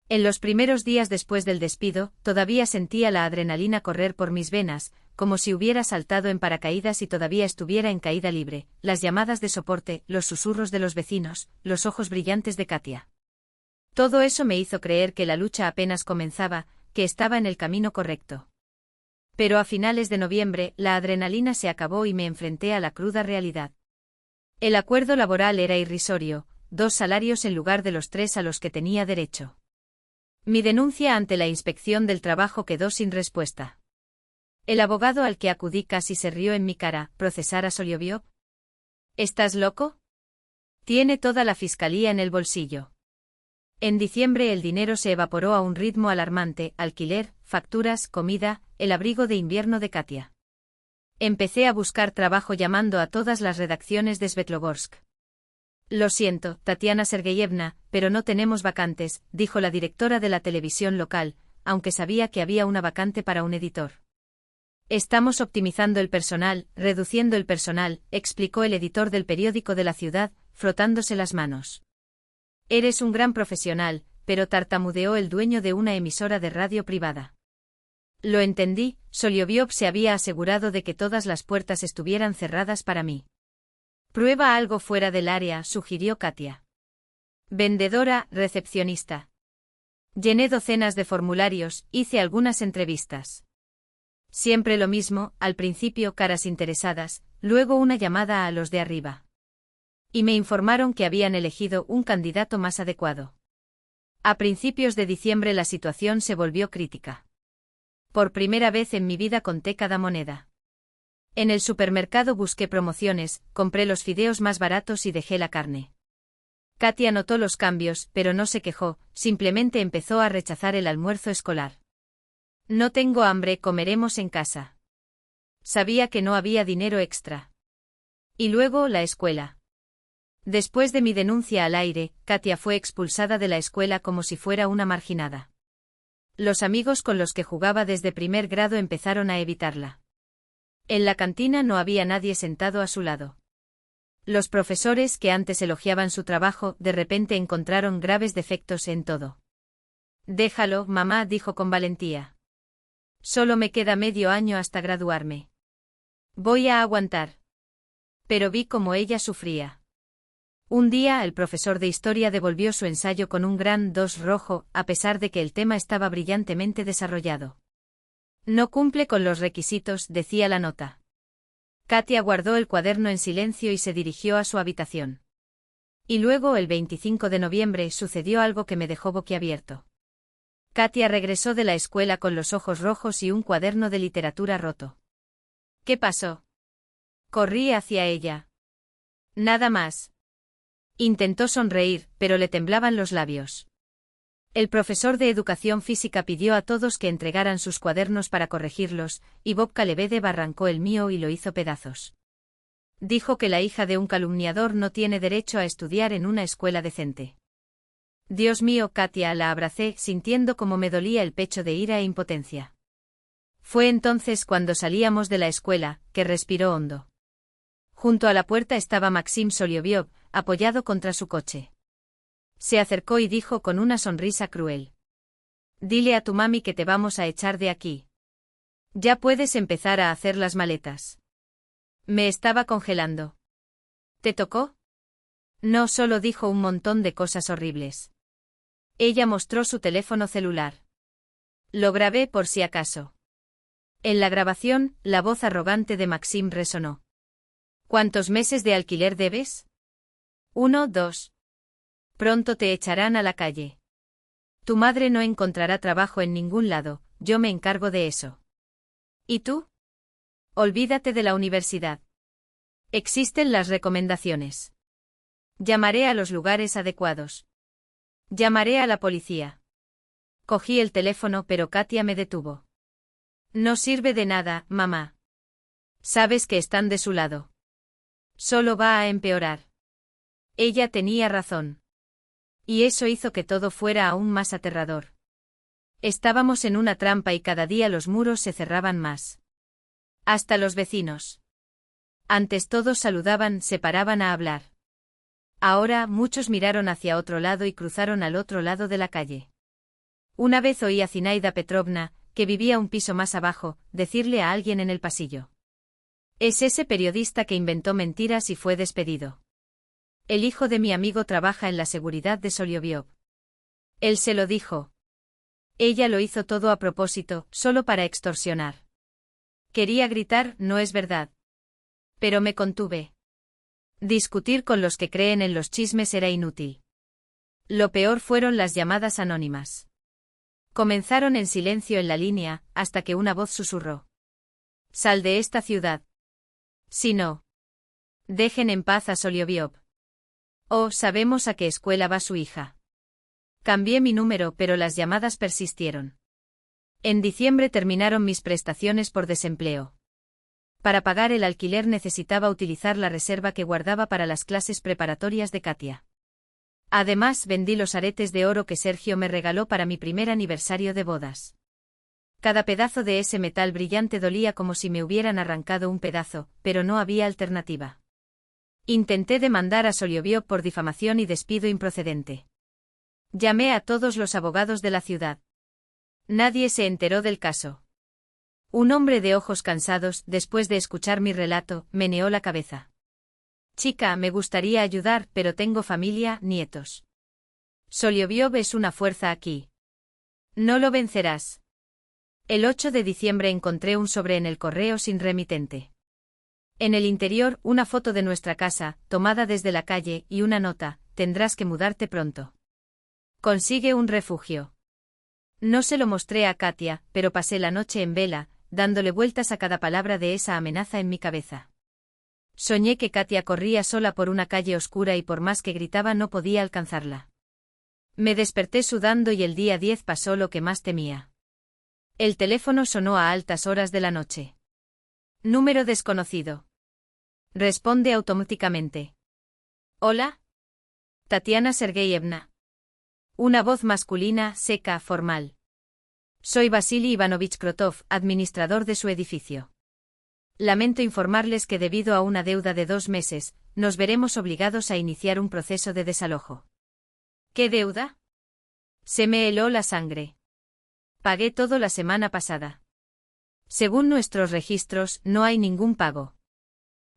En los primeros días después del despido, todavía sentía la adrenalina correr por mis venas, como si hubiera saltado en paracaídas y todavía estuviera en caída libre, las llamadas de soporte, los susurros de los vecinos, los ojos brillantes de Katia. Todo eso me hizo creer que la lucha apenas comenzaba, que estaba en el camino correcto. Pero a finales de noviembre, la adrenalina se acabó y me enfrenté a la cruda realidad. El acuerdo laboral era irrisorio, 2 salarios en lugar de los 3 a los que tenía derecho. Mi denuncia ante la inspección del trabajo quedó sin respuesta. El abogado al que acudí casi se rió en mi cara, ¿procesar a Solovyov? ¿Estás loco? Tiene toda la fiscalía en el bolsillo. En diciembre el dinero se evaporó a un ritmo alarmante, alquiler, facturas, comida, el abrigo de invierno de Katia. Empecé a buscar trabajo llamando a todas las redacciones de Svetlogorsk. Lo siento, Tatiana Sergeyevna, pero no tenemos vacantes, dijo la directora de la televisión local, aunque sabía que había una vacante para un editor. Estamos optimizando el personal, reduciendo el personal, explicó el editor del periódico de la ciudad, frotándose las manos. Eres un gran profesional, pero tartamudeó el dueño de una emisora de radio privada. Lo entendí, Solioviov se había asegurado de que todas las puertas estuvieran cerradas para mí. Prueba algo fuera del área, sugirió Katia. Vendedora, recepcionista. Llené docenas de formularios, hice algunas entrevistas. Siempre lo mismo, al principio caras interesadas, luego una llamada a los de arriba. Y me informaron que habían elegido un candidato más adecuado. A principios de diciembre la situación se volvió crítica. Por primera vez en mi vida conté cada moneda. En el supermercado busqué promociones, compré los fideos más baratos y dejé la carne. Katia notó los cambios, pero no se quejó, simplemente empezó a rechazar el almuerzo escolar. No tengo hambre, comeremos en casa. Sabía que no había dinero extra. Y luego la escuela. Después de mi denuncia al aire, Katia fue expulsada de la escuela como si fuera una marginada. Los amigos con los que jugaba desde primer grado empezaron a evitarla. En la cantina no había nadie sentado a su lado. Los profesores que antes elogiaban su trabajo de repente encontraron graves defectos en todo. Déjalo, mamá, dijo con valentía. Solo me queda medio año hasta graduarme. Voy a aguantar. Pero vi cómo ella sufría. Un día el profesor de historia devolvió su ensayo con un gran 2 rojo, a pesar de que el tema estaba brillantemente desarrollado. No cumple con los requisitos, decía la nota. Katia guardó el cuaderno en silencio y se dirigió a su habitación. Y luego, el 25 de noviembre, sucedió algo que me dejó boquiabierto. Katia regresó de la escuela con los ojos rojos y un cuaderno de literatura roto. ¿Qué pasó? Corrí hacia ella. Nada más. Intentó sonreír, pero le temblaban los labios. El profesor de educación física pidió a todos que entregaran sus cuadernos para corregirlos, y Bob Kalebedev arrancó el mío y lo hizo pedazos. Dijo que la hija de un calumniador no tiene derecho a estudiar en una escuela decente. Dios mío, Katia, la abracé, sintiendo cómo me dolía el pecho de ira e impotencia. Fue entonces cuando salíamos de la escuela, que respiró hondo. Junto a la puerta estaba Maxim Solioviov, apoyado contra su coche. Se acercó y dijo con una sonrisa cruel. Dile a tu mami que te vamos a echar de aquí. Ya puedes empezar a hacer las maletas. Me estaba congelando. ¿Te tocó? No, solo dijo un montón de cosas horribles. Ella mostró su teléfono celular. Lo grabé por si acaso. En la grabación, la voz arrogante de Maxim resonó. ¿Cuántos meses de alquiler debes? 1, 2. Pronto te echarán a la calle. Tu madre no encontrará trabajo en ningún lado, yo me encargo de eso. ¿Y tú? Olvídate de la universidad. Existen las recomendaciones. Llamaré a los lugares adecuados. Llamaré a la policía. Cogí el teléfono, pero Katia me detuvo. No sirve de nada, mamá. Sabes que están de su lado. Solo va a empeorar. Ella tenía razón. Y eso hizo que todo fuera aún más aterrador. Estábamos en una trampa y cada día los muros se cerraban más. Hasta los vecinos. Antes todos saludaban, se paraban a hablar. Ahora muchos miraron hacia otro lado y cruzaron al otro lado de la calle. Una vez oí a Zinaida Petrovna, que vivía un piso más abajo, decirle a alguien en el pasillo. Es ese periodista que inventó mentiras y fue despedido. El hijo de mi amigo trabaja en la seguridad de Solioviov. Él se lo dijo. Ella lo hizo todo a propósito, solo para extorsionar. Quería gritar, no es verdad. Pero me contuve. Discutir con los que creen en los chismes era inútil. Lo peor fueron las llamadas anónimas. Comenzaron en silencio en la línea, hasta que una voz susurró. Sal de esta ciudad. Si no. Dejen en paz a Solioviov. Oh, sabemos a qué escuela va su hija. Cambié mi número, pero las llamadas persistieron. En diciembre terminaron mis prestaciones por desempleo. Para pagar el alquiler necesitaba utilizar la reserva que guardaba para las clases preparatorias de Katia. Además, vendí los aretes de oro que Sergio me regaló para mi primer aniversario de bodas. Cada pedazo de ese metal brillante dolía como si me hubieran arrancado un pedazo, pero no había alternativa. Intenté demandar a Soliobiov por difamación y despido improcedente. Llamé a todos los abogados de la ciudad. Nadie se enteró del caso. Un hombre de ojos cansados, después de escuchar mi relato, meneó la cabeza. Chica, me gustaría ayudar, pero tengo familia, nietos. Soliobiov es una fuerza aquí. No lo vencerás. El 8 de diciembre encontré un sobre en el correo sin remitente. En el interior, una foto de nuestra casa, tomada desde la calle, y una nota: tendrás que mudarte pronto. Consigue un refugio. No se lo mostré a Katia, pero pasé la noche en vela, dándole vueltas a cada palabra de esa amenaza en mi cabeza. Soñé que Katia corría sola por una calle oscura y por más que gritaba no podía alcanzarla. Me desperté sudando y el día 10 pasó lo que más temía. El teléfono sonó a altas horas de la noche. Número desconocido. Responde automáticamente. ¿Hola? Tatiana Sergeyevna. Una voz masculina, seca, formal. Soy Vasily Ivanovich Krotov, administrador de su edificio. Lamento informarles que debido a una deuda de 2 meses, nos veremos obligados a iniciar un proceso de desalojo. ¿Qué deuda? Se me heló la sangre. Pagué todo la semana pasada. Según nuestros registros, no hay ningún pago.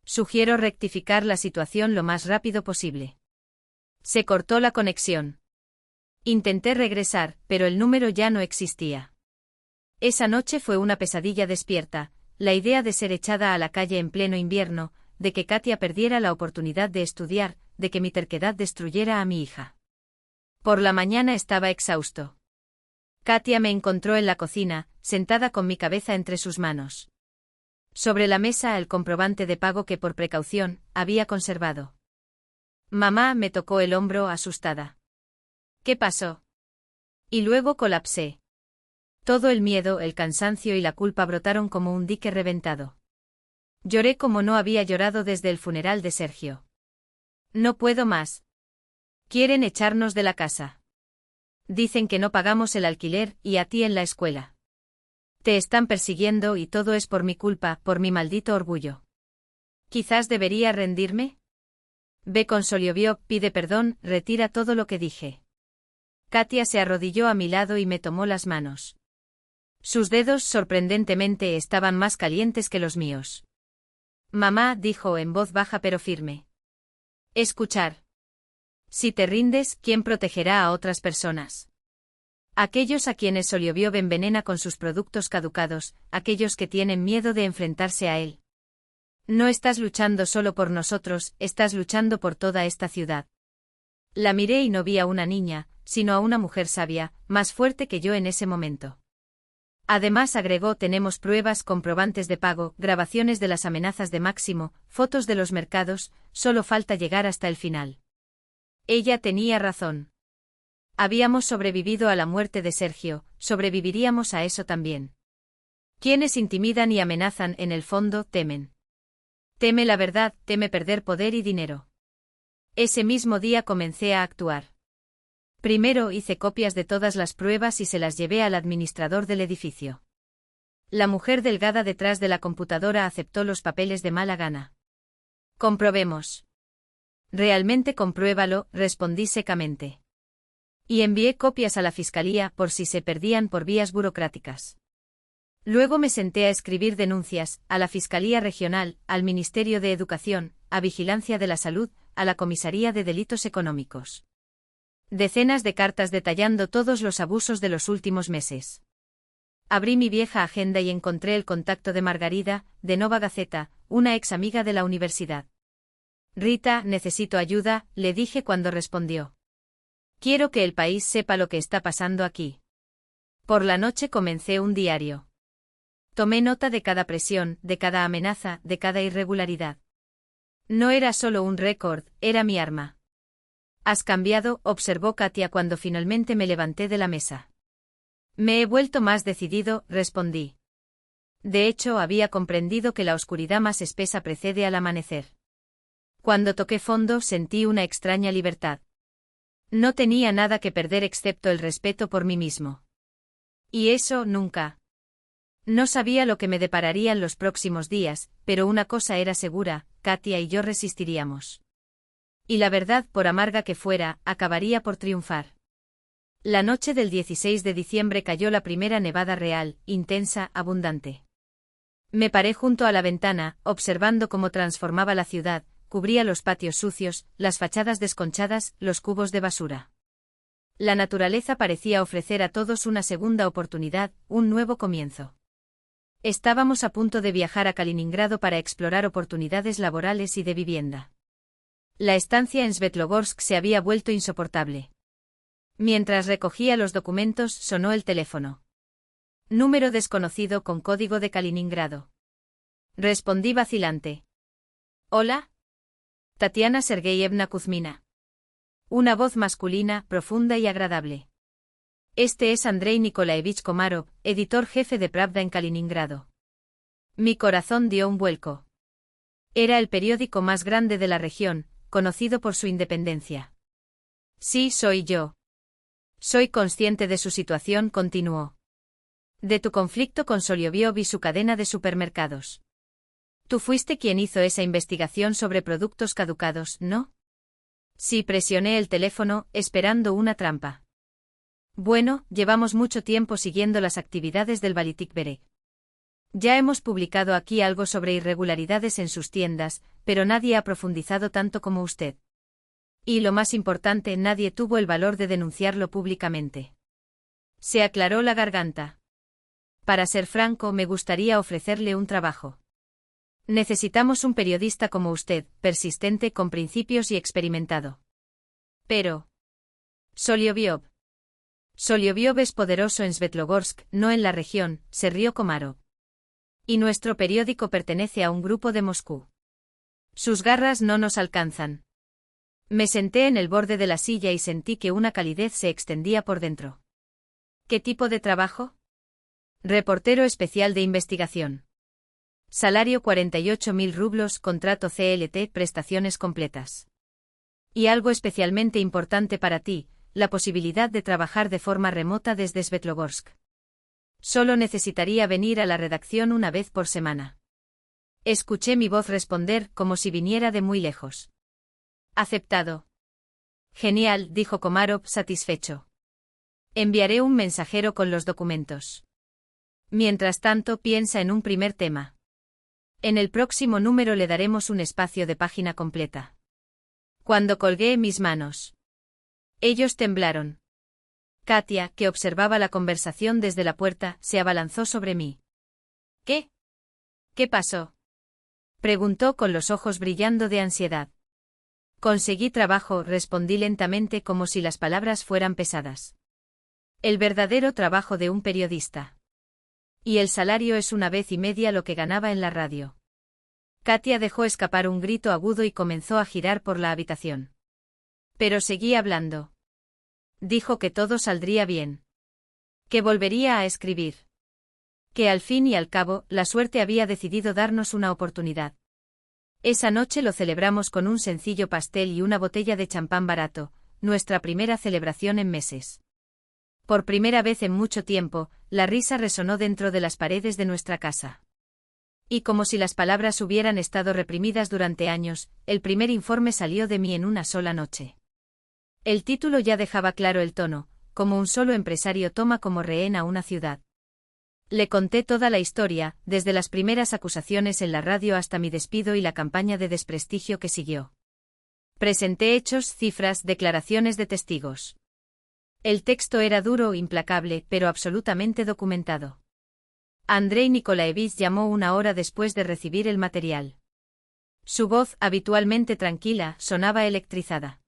Sugiero rectificar la situación lo más rápido posible. Se cortó la conexión. Intenté regresar, pero el número ya no existía. Esa noche fue una pesadilla despierta, la idea de ser echada a la calle en pleno invierno, de que Katia perdiera la oportunidad de estudiar, de que mi terquedad destruyera a mi hija. Por la mañana estaba exhausto. Katia me encontró en la cocina, sentada con mi cabeza entre sus manos. Sobre la mesa el comprobante de pago que por precaución había conservado. Mamá me tocó el hombro asustada. ¿Qué pasó? Y luego colapsé. Todo el miedo, el cansancio y la culpa brotaron como un dique reventado. Lloré como no había llorado desde el funeral de Sergio. No puedo más. Quieren echarnos de la casa. Dicen que no pagamos el alquiler y a ti en la escuela. Te están persiguiendo y todo es por mi culpa, por mi maldito orgullo. ¿Quizás debería rendirme? Ve con Soliobiov, pide perdón, retira todo lo que dije. Katia se arrodilló a mi lado y me tomó las manos. Sus dedos, sorprendentemente, estaban más calientes que los míos. Mamá, dijo en voz baja pero firme. Escuchar. Si te rindes, ¿quién protegerá a otras personas? Aquellos a quienes Soliobiov envenena con sus productos caducados, aquellos que tienen miedo de enfrentarse a él. No estás luchando solo por nosotros, estás luchando por toda esta ciudad. La miré y no vi a una niña, sino a una mujer sabia, más fuerte que yo en ese momento. Además, agregó, tenemos pruebas, comprobantes de pago, grabaciones de las amenazas de Máximo, fotos de los mercados, solo falta llegar hasta el final. Ella tenía razón. Habíamos sobrevivido a la muerte de Sergio, sobreviviríamos a eso también. Quienes intimidan y amenazan en el fondo temen. Teme la verdad, teme perder poder y dinero. Ese mismo día comencé a actuar. Primero hice copias de todas las pruebas y se las llevé al administrador del edificio. La mujer delgada detrás de la computadora aceptó los papeles de mala gana. Comprobemos. Realmente compruébalo, respondí secamente. Y envié copias a la fiscalía por si se perdían por vías burocráticas. Luego me senté a escribir denuncias, a la Fiscalía Regional, al Ministerio de Educación, a Vigilancia de la Salud, a la Comisaría de Delitos Económicos. Decenas de cartas detallando todos los abusos de los últimos meses. Abrí mi vieja agenda y encontré el contacto de Margarida, de Nova Gaceta, una ex amiga de la universidad. Rita, necesito ayuda, le dije cuando respondió. Quiero que el país sepa lo que está pasando aquí. Por la noche comencé un diario. Tomé nota de cada presión, de cada amenaza, de cada irregularidad. No era solo un récord, era mi arma. Has cambiado, observó Katia cuando finalmente me levanté de la mesa. Me he vuelto más decidido, respondí. De hecho, había comprendido que la oscuridad más espesa precede al amanecer. Cuando toqué fondo, sentí una extraña libertad. No tenía nada que perder excepto el respeto por mí mismo. Y eso nunca. No sabía lo que me depararían los próximos días, pero una cosa era segura, Katia y yo resistiríamos. Y la verdad, por amarga que fuera, acabaría por triunfar. La noche del 16 de diciembre cayó la primera nevada real, intensa, abundante. Me paré junto a la ventana, observando cómo transformaba la ciudad, cubría los patios sucios, las fachadas desconchadas, los cubos de basura. La naturaleza parecía ofrecer a todos una segunda oportunidad, un nuevo comienzo. Estábamos a punto de viajar a Kaliningrado para explorar oportunidades laborales y de vivienda. La estancia en Svetlogorsk se había vuelto insoportable. Mientras recogía los documentos, sonó el teléfono. Número desconocido con código de Kaliningrado. Respondí vacilante. ¿Hola? Tatiana Sergeyevna Kuzmina. Una voz masculina, profunda y agradable. Este es Andrei Nikolaevich Komarov, editor jefe de Pravda en Kaliningrado. Mi corazón dio un vuelco. Era el periódico más grande de la región, conocido por su independencia. Sí, soy yo. Soy consciente de su situación, continuó. De tu conflicto con Solioviov y su cadena de supermercados. Tú fuiste quien hizo esa investigación sobre productos caducados, ¿no? Sí, presioné el teléfono, esperando una trampa. Bueno, llevamos mucho tiempo siguiendo las actividades del Balitik Bereg. Ya hemos publicado aquí algo sobre irregularidades en sus tiendas, pero nadie ha profundizado tanto como usted. Y lo más importante, nadie tuvo el valor de denunciarlo públicamente. Se aclaró la garganta. Para ser franco, me gustaría ofrecerle un trabajo. Necesitamos un periodista como usted, persistente, con principios y experimentado. Pero... Solioviov. Solioviov es poderoso en Svetlogorsk, no en la región, se rió Komarov. Y nuestro periódico pertenece a un grupo de Moscú. Sus garras no nos alcanzan. Me senté en el borde de la silla y sentí que una calidez se extendía por dentro. ¿Qué tipo de trabajo? Reportero especial de investigación. Salario 48.000 rublos, contrato CLT, prestaciones completas. Y algo especialmente importante para ti, la posibilidad de trabajar de forma remota desde Svetlogorsk. Solo necesitaría venir a la redacción una vez por semana. Escuché mi voz responder como si viniera de muy lejos. Aceptado. Genial, dijo Komarov, satisfecho. Enviaré un mensajero con los documentos. Mientras tanto, piensa en un primer tema. En el próximo número le daremos un espacio de página completa. Cuando colgué mis manos. Ellos temblaron. Katia, que observaba la conversación desde la puerta, se abalanzó sobre mí. ¿Qué? ¿Qué pasó? Preguntó con los ojos brillando de ansiedad. Conseguí trabajo, respondí lentamente como si las palabras fueran pesadas. El verdadero trabajo de un periodista. Y el salario es 1,5 veces lo que ganaba en la radio. Katia dejó escapar un grito agudo y comenzó a girar por la habitación. Pero seguí hablando. Dijo que todo saldría bien. Que volvería a escribir. Que al fin y al cabo, la suerte había decidido darnos una oportunidad. Esa noche lo celebramos con un sencillo pastel y una botella de champán barato, nuestra primera celebración en meses. Por primera vez en mucho tiempo, la risa resonó dentro de las paredes de nuestra casa. Y como si las palabras hubieran estado reprimidas durante años, el primer informe salió de mí en una sola noche. El título ya dejaba claro el tono, como un solo empresario toma como rehén a una ciudad. Le conté toda la historia, desde las primeras acusaciones en la radio hasta mi despido y la campaña de desprestigio que siguió. Presenté hechos, cifras, declaraciones de testigos. El texto era duro, implacable, pero absolutamente documentado. Andrei Nikolaevich llamó 1 hora después de recibir el material. Su voz, habitualmente tranquila, sonaba electrizada.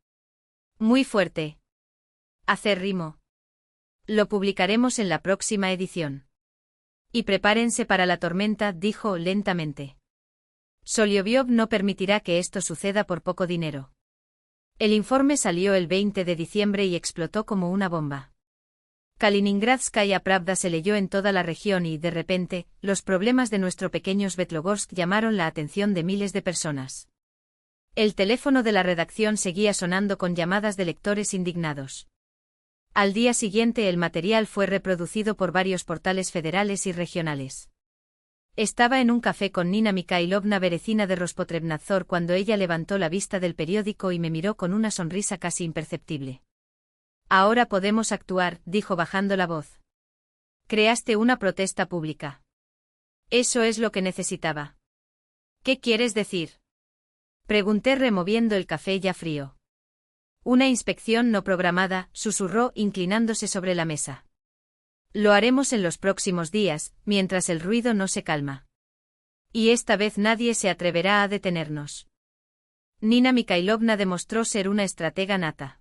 Muy fuerte. Acérrimo. Lo publicaremos en la próxima edición. Y prepárense para la tormenta, dijo lentamente. Solioviov no permitirá que esto suceda por poco dinero. El informe salió el 20 de diciembre y explotó como una bomba. Kaliningradskaya Pravda se leyó en toda la región y, de repente, los problemas de nuestro pequeño Svetlogorsk llamaron la atención de miles de personas. El teléfono de la redacción seguía sonando con llamadas de lectores indignados. Al día siguiente el material fue reproducido por varios portales federales y regionales. Estaba en un café con Nina Mikhailovna Berecina de Rospotrebnadzor cuando ella levantó la vista del periódico y me miró con una sonrisa casi imperceptible. «Ahora podemos actuar», dijo bajando la voz. «Creaste una protesta pública. Eso es lo que necesitaba». «¿Qué quieres decir?», pregunté removiendo el café ya frío. «Una inspección no programada», susurró inclinándose sobre la mesa. «Lo haremos en los próximos días, mientras el ruido no se calma. Y esta vez nadie se atreverá a detenernos». Nina Mikhailovna demostró ser una estratega nata.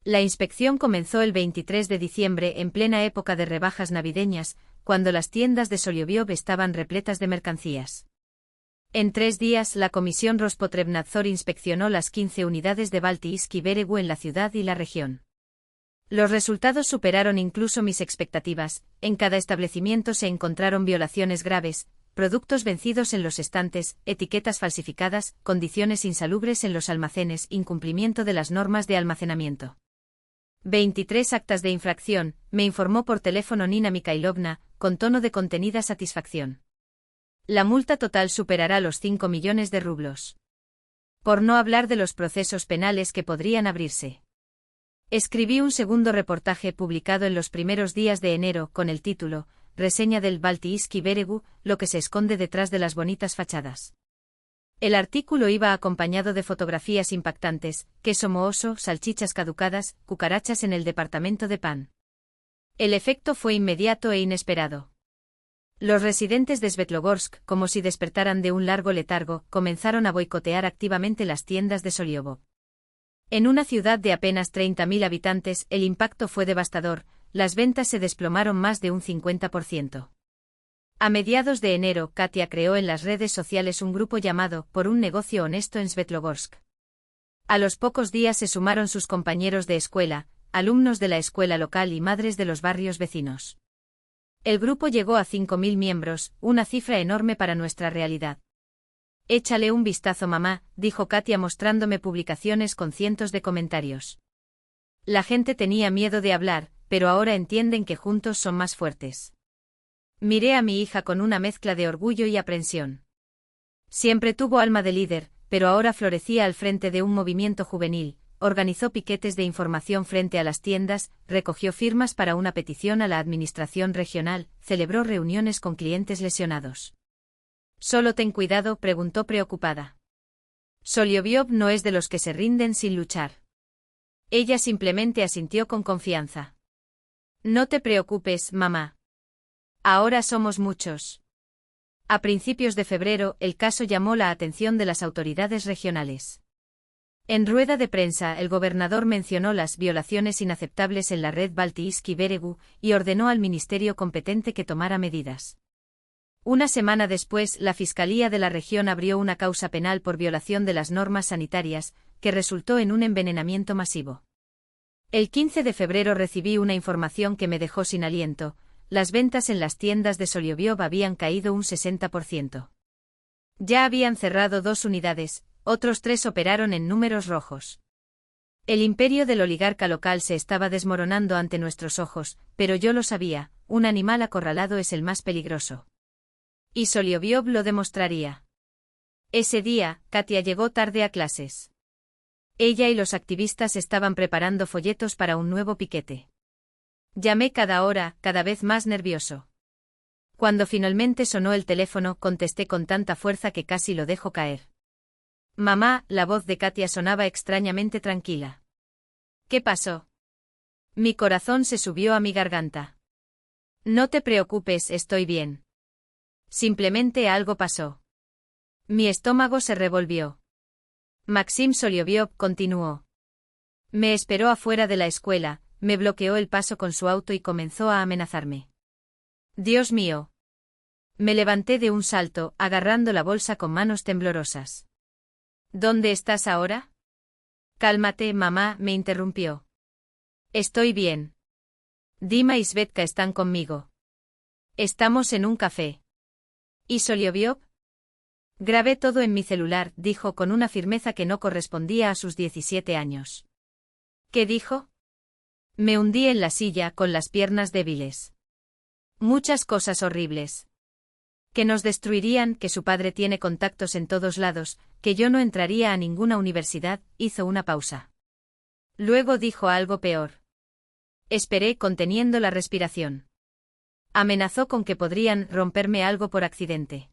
La inspección comenzó el 23 de diciembre en plena época de rebajas navideñas, cuando las tiendas de Soliobiov estaban repletas de mercancías. En 3 días la comisión Rospotrebnadzor inspeccionó las 15 unidades de Baltiiski Beregu en la ciudad y la región. Los resultados superaron incluso mis expectativas. En cada establecimiento se encontraron violaciones graves, productos vencidos en los estantes, etiquetas falsificadas, condiciones insalubres en los almacenes, incumplimiento de las normas de almacenamiento. 23 actas de infracción, me informó por teléfono Nina Mikhailovna, con tono de contenida satisfacción. La multa total superará los 5 millones de rublos. Por no hablar de los procesos penales que podrían abrirse. Escribí un segundo reportaje publicado en los primeros días de enero con el título «Reseña del Baltiiski Beregu, lo que se esconde detrás de las bonitas fachadas». El artículo iba acompañado de fotografías impactantes, queso mohoso, salchichas caducadas, cucarachas en el departamento de pan. El efecto fue inmediato e inesperado. Los residentes de Svetlogorsk, como si despertaran de un largo letargo, comenzaron a boicotear activamente las tiendas de Soliobo. En una ciudad de apenas 30.000 habitantes, el impacto fue devastador, las ventas se desplomaron más de un 50%. A mediados de enero, Katia creó en las redes sociales un grupo llamado «Por un negocio honesto en Svetlogorsk». A los pocos días se sumaron sus compañeros de escuela, alumnos de la escuela local y madres de los barrios vecinos. El grupo llegó a 5.000 miembros, una cifra enorme para nuestra realidad. «Échale un vistazo, mamá», dijo Katia mostrándome publicaciones con cientos de comentarios. La gente tenía miedo de hablar, pero ahora entienden que juntos son más fuertes. Miré a mi hija con una mezcla de orgullo y aprensión. Siempre tuvo alma de líder, pero ahora florecía al frente de un movimiento juvenil, organizó piquetes de información frente a las tiendas, recogió firmas para una petición a la administración regional, celebró reuniones con clientes lesionados. «¿Solo ten cuidado?», preguntó preocupada. «Soliobiov no es de los que se rinden sin luchar». Ella simplemente asintió con confianza. «No te preocupes, mamá. Ahora somos muchos». A principios de febrero, el caso llamó la atención de las autoridades regionales. En rueda de prensa, el gobernador mencionó las violaciones inaceptables en la red Baltiiski Beregu y ordenó al ministerio competente que tomara medidas. Una semana después, la Fiscalía de la región abrió una causa penal por violación de las normas sanitarias, que resultó en un envenenamiento masivo. El 15 de febrero recibí una información que me dejó sin aliento. Las ventas en las tiendas de Soliobiov habían caído un 60%. Ya habían cerrado 2 unidades, otros 3 operaron en números rojos. El imperio del oligarca local se estaba desmoronando ante nuestros ojos, pero yo lo sabía, un animal acorralado es el más peligroso. Y Soliobiov lo demostraría. Ese día, Katia llegó tarde a clases. Ella y los activistas estaban preparando folletos para un nuevo piquete. Llamé cada hora, cada vez más nervioso. Cuando finalmente sonó el teléfono, contesté con tanta fuerza que casi lo dejo caer. «Mamá», la voz de Katia sonaba extrañamente tranquila. «¿Qué pasó?». Mi corazón se subió a mi garganta. «No te preocupes, estoy bien. Simplemente algo pasó». Mi estómago se revolvió. Maxim Soliobiov continuó. «Me esperó afuera de la escuela, me bloqueó el paso con su auto y comenzó a amenazarme. Dios mío». Me levanté de un salto, agarrando la bolsa con manos temblorosas. «¿Dónde estás ahora?». «Cálmate, mamá», me interrumpió. «Estoy bien». Dima y Svetka están conmigo. Estamos en un café. ¿Y Solioviov? Grabé todo en mi celular, dijo con una firmeza que no correspondía a sus 17 años. ¿Qué dijo? Me hundí en la silla con las piernas débiles. Muchas cosas horribles. Que nos destruirían, que su padre tiene contactos en todos lados, que yo no entraría a ninguna universidad, hizo una pausa. Luego dijo algo peor. Esperé conteniendo la respiración. Amenazó con que podrían romperme algo por accidente.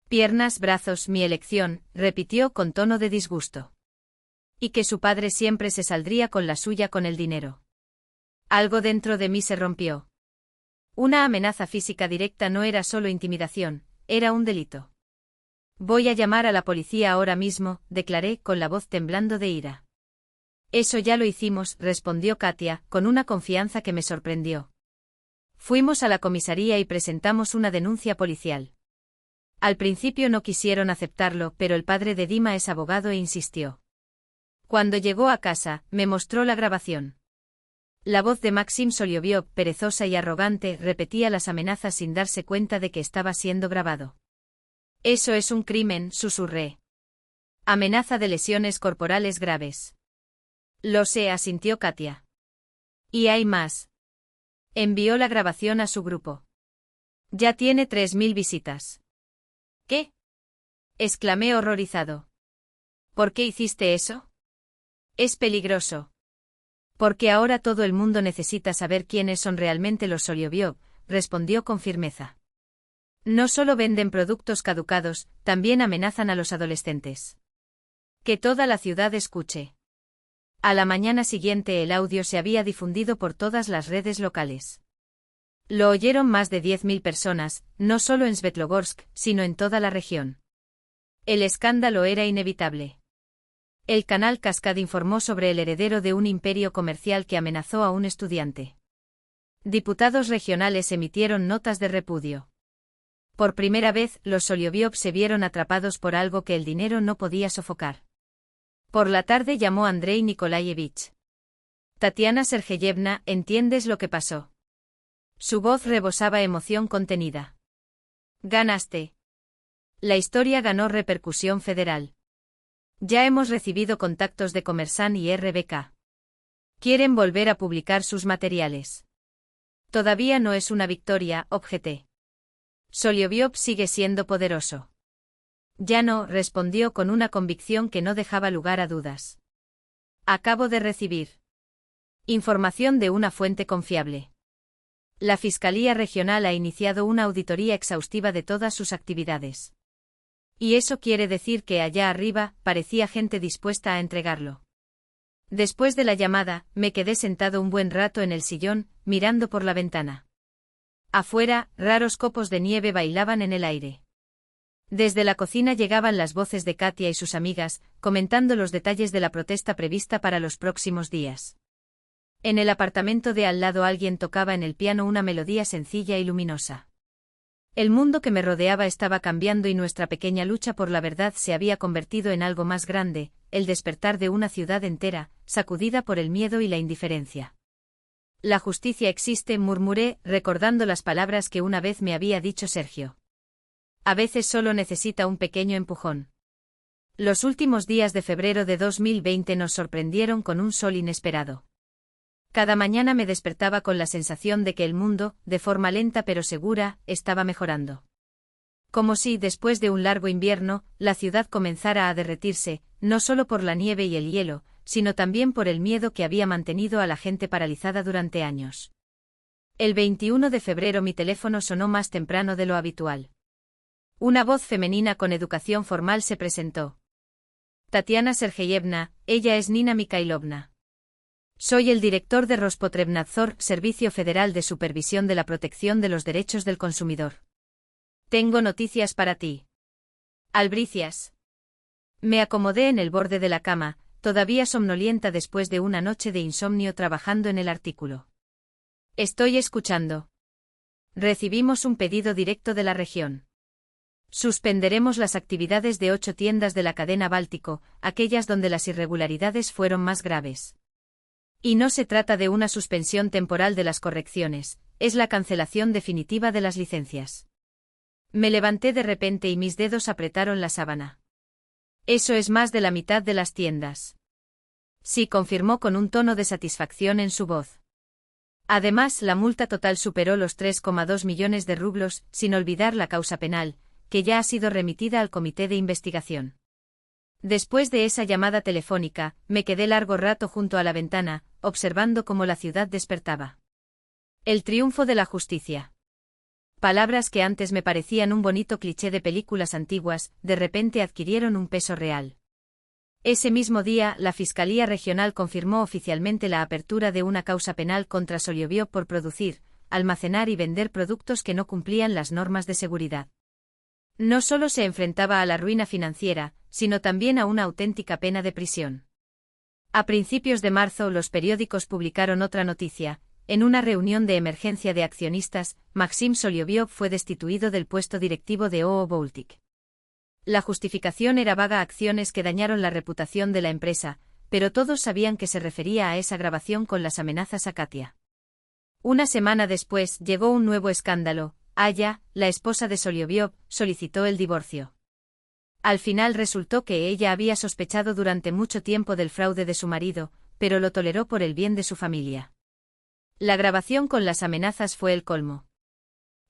Piernas, brazos, mi elección, repitió con tono de disgusto. Y que su padre siempre se saldría con la suya con el dinero. Algo dentro de mí se rompió. Una amenaza física directa no era solo intimidación, era un delito. Voy a llamar a la policía ahora mismo, declaré con la voz temblando de ira. Eso ya lo hicimos, respondió Katia, con una confianza que me sorprendió. Fuimos a la comisaría y presentamos una denuncia policial. Al principio no quisieron aceptarlo, pero el padre de Dima es abogado e insistió. Cuando llegó a casa, me mostró la grabación. La voz de Maxim Solioviov, perezosa y arrogante, repetía las amenazas sin darse cuenta de que estaba siendo grabado. Eso es un crimen, susurré. Amenaza de lesiones corporales graves. Lo sé, asintió Katia. Y hay más. Envió la grabación a su grupo. Ya tiene 3000 visitas. ¿Qué? Exclamé horrorizado. ¿Por qué hiciste eso? Es peligroso. Porque ahora todo el mundo necesita saber quiénes son realmente los Solioviov, respondió con firmeza. No solo venden productos caducados, también amenazan a los adolescentes. Que toda la ciudad escuche. A la mañana siguiente el audio se había difundido por todas las redes locales. Lo oyeron más de 10.000 personas, no solo en Svetlogorsk, sino en toda la región. El escándalo era inevitable. El canal Cascade informó sobre el heredero de un imperio comercial que amenazó a un estudiante. Diputados regionales emitieron notas de repudio. Por primera vez, los Solioviov se vieron atrapados por algo que el dinero no podía sofocar. Por la tarde llamó Andrei Nikolaevich. Tatiana Sergeyevna, ¿entiendes lo que pasó? Su voz rebosaba emoción contenida. Ganaste. La historia ganó repercusión federal. Ya hemos recibido contactos de Comersan y RBK. Quieren volver a publicar sus materiales. Todavía no es una victoria, objeté. Solioviov sigue siendo poderoso. Ya no, respondió con una convicción que no dejaba lugar a dudas. Acabo de recibir información de una fuente confiable. La Fiscalía Regional ha iniciado una auditoría exhaustiva de todas sus actividades. Y eso quiere decir que allá arriba, parecía gente dispuesta a entregarlo. Después de la llamada, me quedé sentado un buen rato en el sillón, mirando por la ventana. Afuera, raros copos de nieve bailaban en el aire. Desde la cocina llegaban las voces de Katia y sus amigas, comentando los detalles de la protesta prevista para los próximos días. En el apartamento de al lado alguien tocaba en el piano una melodía sencilla y luminosa. El mundo que me rodeaba estaba cambiando y nuestra pequeña lucha por la verdad se había convertido en algo más grande, el despertar de una ciudad entera, sacudida por el miedo y la indiferencia. La justicia existe, murmuré, recordando las palabras que una vez me había dicho Sergio. A veces solo necesita un pequeño empujón. Los últimos días de febrero de 2020 nos sorprendieron con un sol inesperado. Cada mañana me despertaba con la sensación de que el mundo, de forma lenta pero segura, estaba mejorando. Como si, después de un largo invierno, la ciudad comenzara a derretirse, no solo por la nieve y el hielo, sino también por el miedo que había mantenido a la gente paralizada durante años. El 21 de febrero mi teléfono sonó más temprano de lo habitual. Una voz femenina con educación formal se presentó. Tatiana Sergeyevna, ella es Nina Mikhailovna. Soy el director de Rospotrebnadzor, Servicio Federal de Supervisión de la Protección de los Derechos del Consumidor. Tengo noticias para ti. Albricias. Me acomodé en el borde de la cama, todavía somnolienta después de una noche de insomnio trabajando en el artículo. Estoy escuchando. Recibimos un pedido directo de la región. Suspenderemos las actividades de 8 tiendas de la cadena Báltico, aquellas donde las irregularidades fueron más graves. Y no se trata de una suspensión temporal de las correcciones, es la cancelación definitiva de las licencias. Me levanté de repente y mis dedos apretaron la sábana. Eso es más de la mitad de las tiendas. Sí, confirmó con un tono de satisfacción en su voz. Además, la multa total superó los 3,2 millones de rublos, sin olvidar la causa penal, que ya ha sido remitida al comité de investigación. Después de esa llamada telefónica, me quedé largo rato junto a la ventana, observando cómo la ciudad despertaba. El triunfo de la justicia. Palabras que antes me parecían un bonito cliché de películas antiguas, de repente adquirieron un peso real. Ese mismo día, la Fiscalía Regional confirmó oficialmente la apertura de una causa penal contra Soliobiov por producir, almacenar y vender productos que no cumplían las normas de seguridad. No solo se enfrentaba a la ruina financiera, sino también a una auténtica pena de prisión. A principios de marzo, los periódicos publicaron otra noticia. En una reunión de emergencia de accionistas, Maxim Soliobiov fue destituido del puesto directivo de OO Baltic. La justificación era vaga: acciones que dañaron la reputación de la empresa, pero todos sabían que se refería a esa grabación con las amenazas a Katia. Una semana después, llegó un nuevo escándalo. Aya, la esposa de Soliobiov, solicitó el divorcio. Al final resultó que ella había sospechado durante mucho tiempo del fraude de su marido, pero lo toleró por el bien de su familia. La grabación con las amenazas fue el colmo.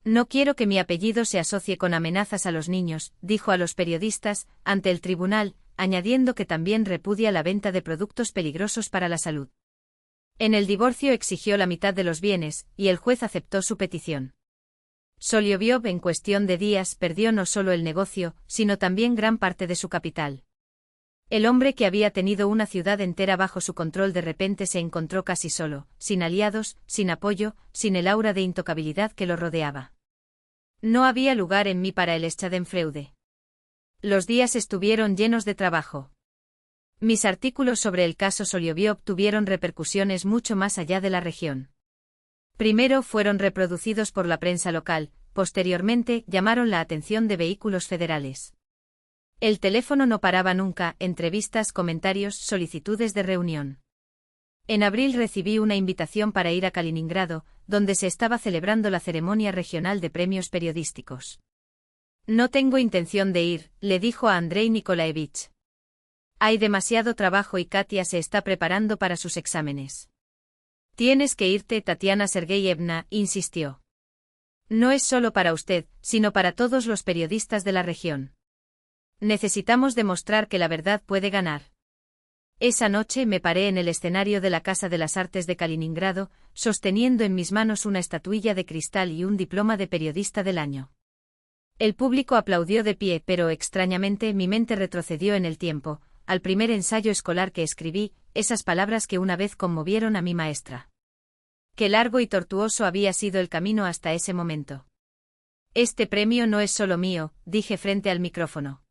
No quiero que mi apellido se asocie con amenazas a los niños, dijo a los periodistas, ante el tribunal, añadiendo que también repudia la venta de productos peligrosos para la salud. En el divorcio exigió la mitad de los bienes, y el juez aceptó su petición. Soliobiov en cuestión de días perdió no solo el negocio, sino también gran parte de su capital. El hombre que había tenido una ciudad entera bajo su control de repente se encontró casi solo, sin aliados, sin apoyo, sin el aura de intocabilidad que lo rodeaba. No había lugar en mí para el Schadenfreude. Los días estuvieron llenos de trabajo. Mis artículos sobre el caso Soliobiov tuvieron repercusiones mucho más allá de la región. Primero fueron reproducidos por la prensa local, posteriormente llamaron la atención de vehículos federales. El teléfono no paraba nunca, entrevistas, comentarios, solicitudes de reunión. En abril recibí una invitación para ir a Kaliningrado, donde se estaba celebrando la ceremonia regional de premios periodísticos. No tengo intención de ir, le dijo a Andrei Nikolaevich. Hay demasiado trabajo y Katia se está preparando para sus exámenes. Tienes que irte, Tatiana Sergeyevna, insistió. No es solo para usted, sino para todos los periodistas de la región. Necesitamos demostrar que la verdad puede ganar. Esa noche me paré en el escenario de la Casa de las Artes de Kaliningrado, sosteniendo en mis manos una estatuilla de cristal y un diploma de periodista del año. El público aplaudió de pie, pero extrañamente mi mente retrocedió en el tiempo, al primer ensayo escolar que escribí, esas palabras que una vez conmovieron a mi maestra. Qué largo y tortuoso había sido el camino hasta ese momento. Este premio no es solo mío, dije frente al micrófono.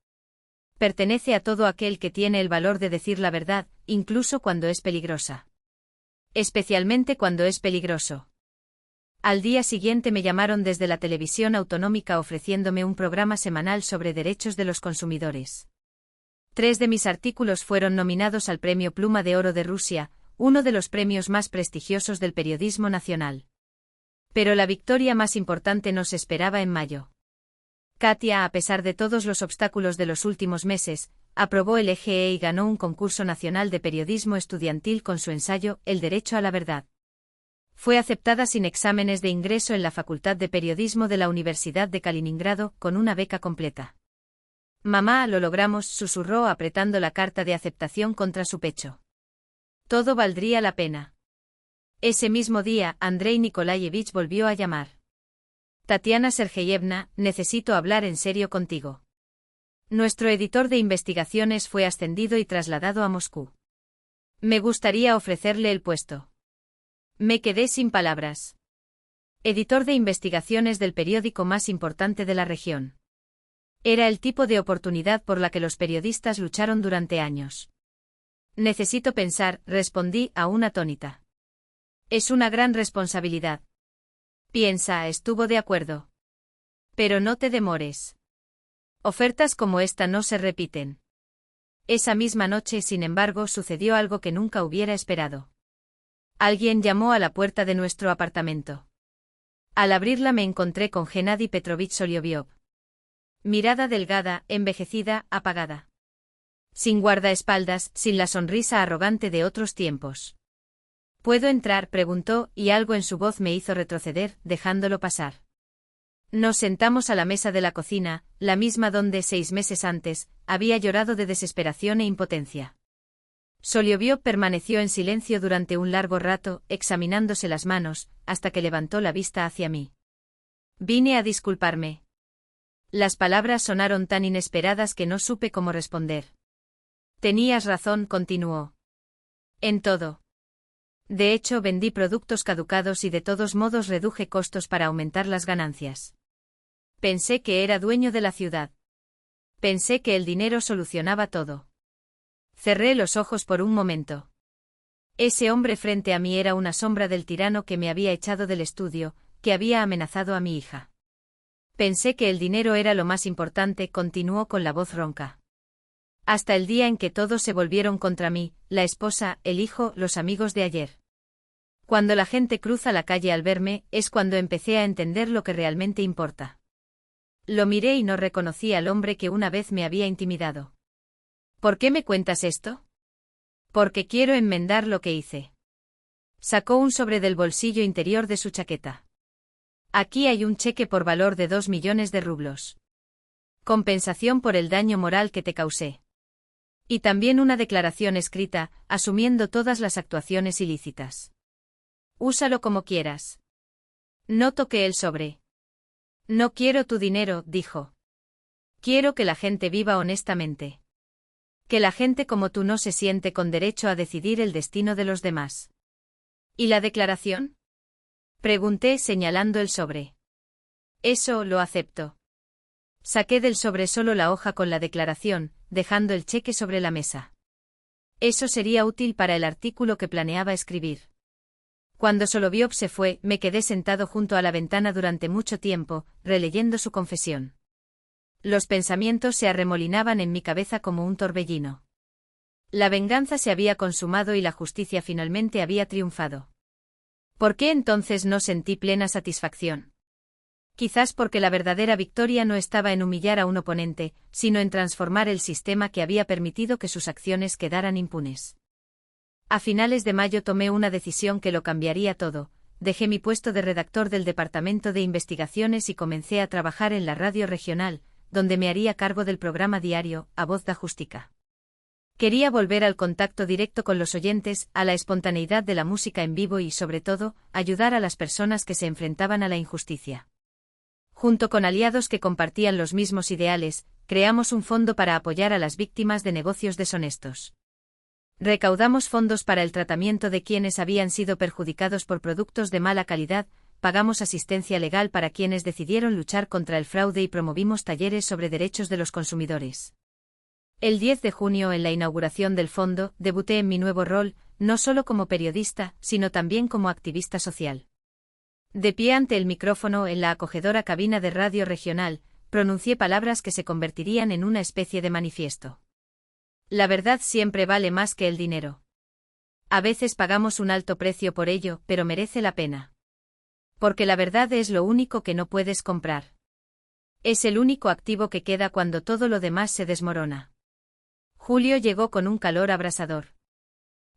Pertenece a todo aquel que tiene el valor de decir la verdad, incluso cuando es peligrosa. Especialmente cuando es peligroso. Al día siguiente me llamaron desde la televisión autonómica ofreciéndome un programa semanal sobre derechos de los consumidores. 3 de mis artículos fueron nominados al Premio Pluma de Oro de Rusia, uno de los premios más prestigiosos del periodismo nacional. Pero la victoria más importante nos esperaba en mayo. Katia, a pesar de todos los obstáculos de los últimos meses, aprobó el EGE y ganó un concurso nacional de periodismo estudiantil con su ensayo El derecho a la verdad. Fue aceptada sin exámenes de ingreso en la Facultad de Periodismo de la Universidad de Kaliningrado, con una beca completa. Mamá, lo logramos, susurró apretando la carta de aceptación contra su pecho. Todo valdría la pena. Ese mismo día, Andrei Nikolaevich volvió a llamar. Tatiana Sergeyevna, necesito hablar en serio contigo. Nuestro editor de investigaciones fue ascendido y trasladado a Moscú. Me gustaría ofrecerle el puesto. Me quedé sin palabras. Editor de investigaciones del periódico más importante de la región. Era el tipo de oportunidad por la que los periodistas lucharon durante años. Necesito pensar, respondí aún atónita. Es una gran responsabilidad. Piensa, estuvo de acuerdo. Pero no te demores. Ofertas como esta no se repiten. Esa misma noche, sin embargo, sucedió algo que nunca hubiera esperado. Alguien llamó a la puerta de nuestro apartamento. Al abrirla me encontré con Gennady Petrovich Solioviov. Mirada delgada, envejecida, apagada. Sin guardaespaldas, sin la sonrisa arrogante de otros tiempos. ¿Puedo entrar?, preguntó, y algo en su voz me hizo retroceder, dejándolo pasar. Nos sentamos a la mesa de la cocina, la misma donde 6 meses antes, había llorado de desesperación e impotencia. Solioviov permaneció en silencio durante un largo rato, examinándose las manos, hasta que levantó la vista hacia mí. Vine a disculparme. Las palabras sonaron tan inesperadas que no supe cómo responder. Tenías razón, continuó. En todo. De hecho, vendí productos caducados y de todos modos reduje costos para aumentar las ganancias. Pensé que era dueño de la ciudad. Pensé que el dinero solucionaba todo. Cerré los ojos por un momento. Ese hombre frente a mí era una sombra del tirano que me había echado del estudio, que había amenazado a mi hija. Pensé que el dinero era lo más importante, continuó con la voz ronca. Hasta el día en que todos se volvieron contra mí, la esposa, el hijo, los amigos de ayer. Cuando la gente cruza la calle al verme, es cuando empecé a entender lo que realmente importa. Lo miré y no reconocí al hombre que una vez me había intimidado. ¿Por qué me cuentas esto? Porque quiero enmendar lo que hice. Sacó un sobre del bolsillo interior de su chaqueta. Aquí hay un cheque por valor de 2 millones de rublos. Compensación por el daño moral que te causé. Y también una declaración escrita, asumiendo todas las actuaciones ilícitas. Úsalo como quieras. No toqué el sobre. No quiero tu dinero, dijo. Quiero que la gente viva honestamente. Que la gente como tú no se siente con derecho a decidir el destino de los demás. ¿Y la declaración? Pregunté señalando el sobre. Eso lo acepto. Saqué del sobre solo la hoja con la declaración, dejando el cheque sobre la mesa. Eso sería útil para el artículo que planeaba escribir. Cuando Soloviov se fue, me quedé sentado junto a la ventana durante mucho tiempo, releyendo su confesión. Los pensamientos se arremolinaban en mi cabeza como un torbellino. La venganza se había consumado y la justicia finalmente había triunfado. ¿Por qué entonces no sentí plena satisfacción? Quizás porque la verdadera victoria no estaba en humillar a un oponente, sino en transformar el sistema que había permitido que sus acciones quedaran impunes. A finales de mayo tomé una decisión que lo cambiaría todo. Dejé mi puesto de redactor del Departamento de Investigaciones y comencé a trabajar en la radio regional, donde me haría cargo del programa diario, A Voz da Justica. Quería volver al contacto directo con los oyentes, a la espontaneidad de la música en vivo y, sobre todo, ayudar a las personas que se enfrentaban a la injusticia. Junto con aliados que compartían los mismos ideales, creamos un fondo para apoyar a las víctimas de negocios deshonestos. Recaudamos fondos para el tratamiento de quienes habían sido perjudicados por productos de mala calidad, pagamos asistencia legal para quienes decidieron luchar contra el fraude y promovimos talleres sobre derechos de los consumidores. El 10 de junio, en la inauguración del fondo, debuté en mi nuevo rol, no solo como periodista, sino también como activista social. De pie ante el micrófono en la acogedora cabina de radio regional, pronuncié palabras que se convertirían en una especie de manifiesto. La verdad siempre vale más que el dinero. A veces pagamos un alto precio por ello, pero merece la pena. Porque la verdad es lo único que no puedes comprar. Es el único activo que queda cuando todo lo demás se desmorona. Julio llegó con un calor abrasador.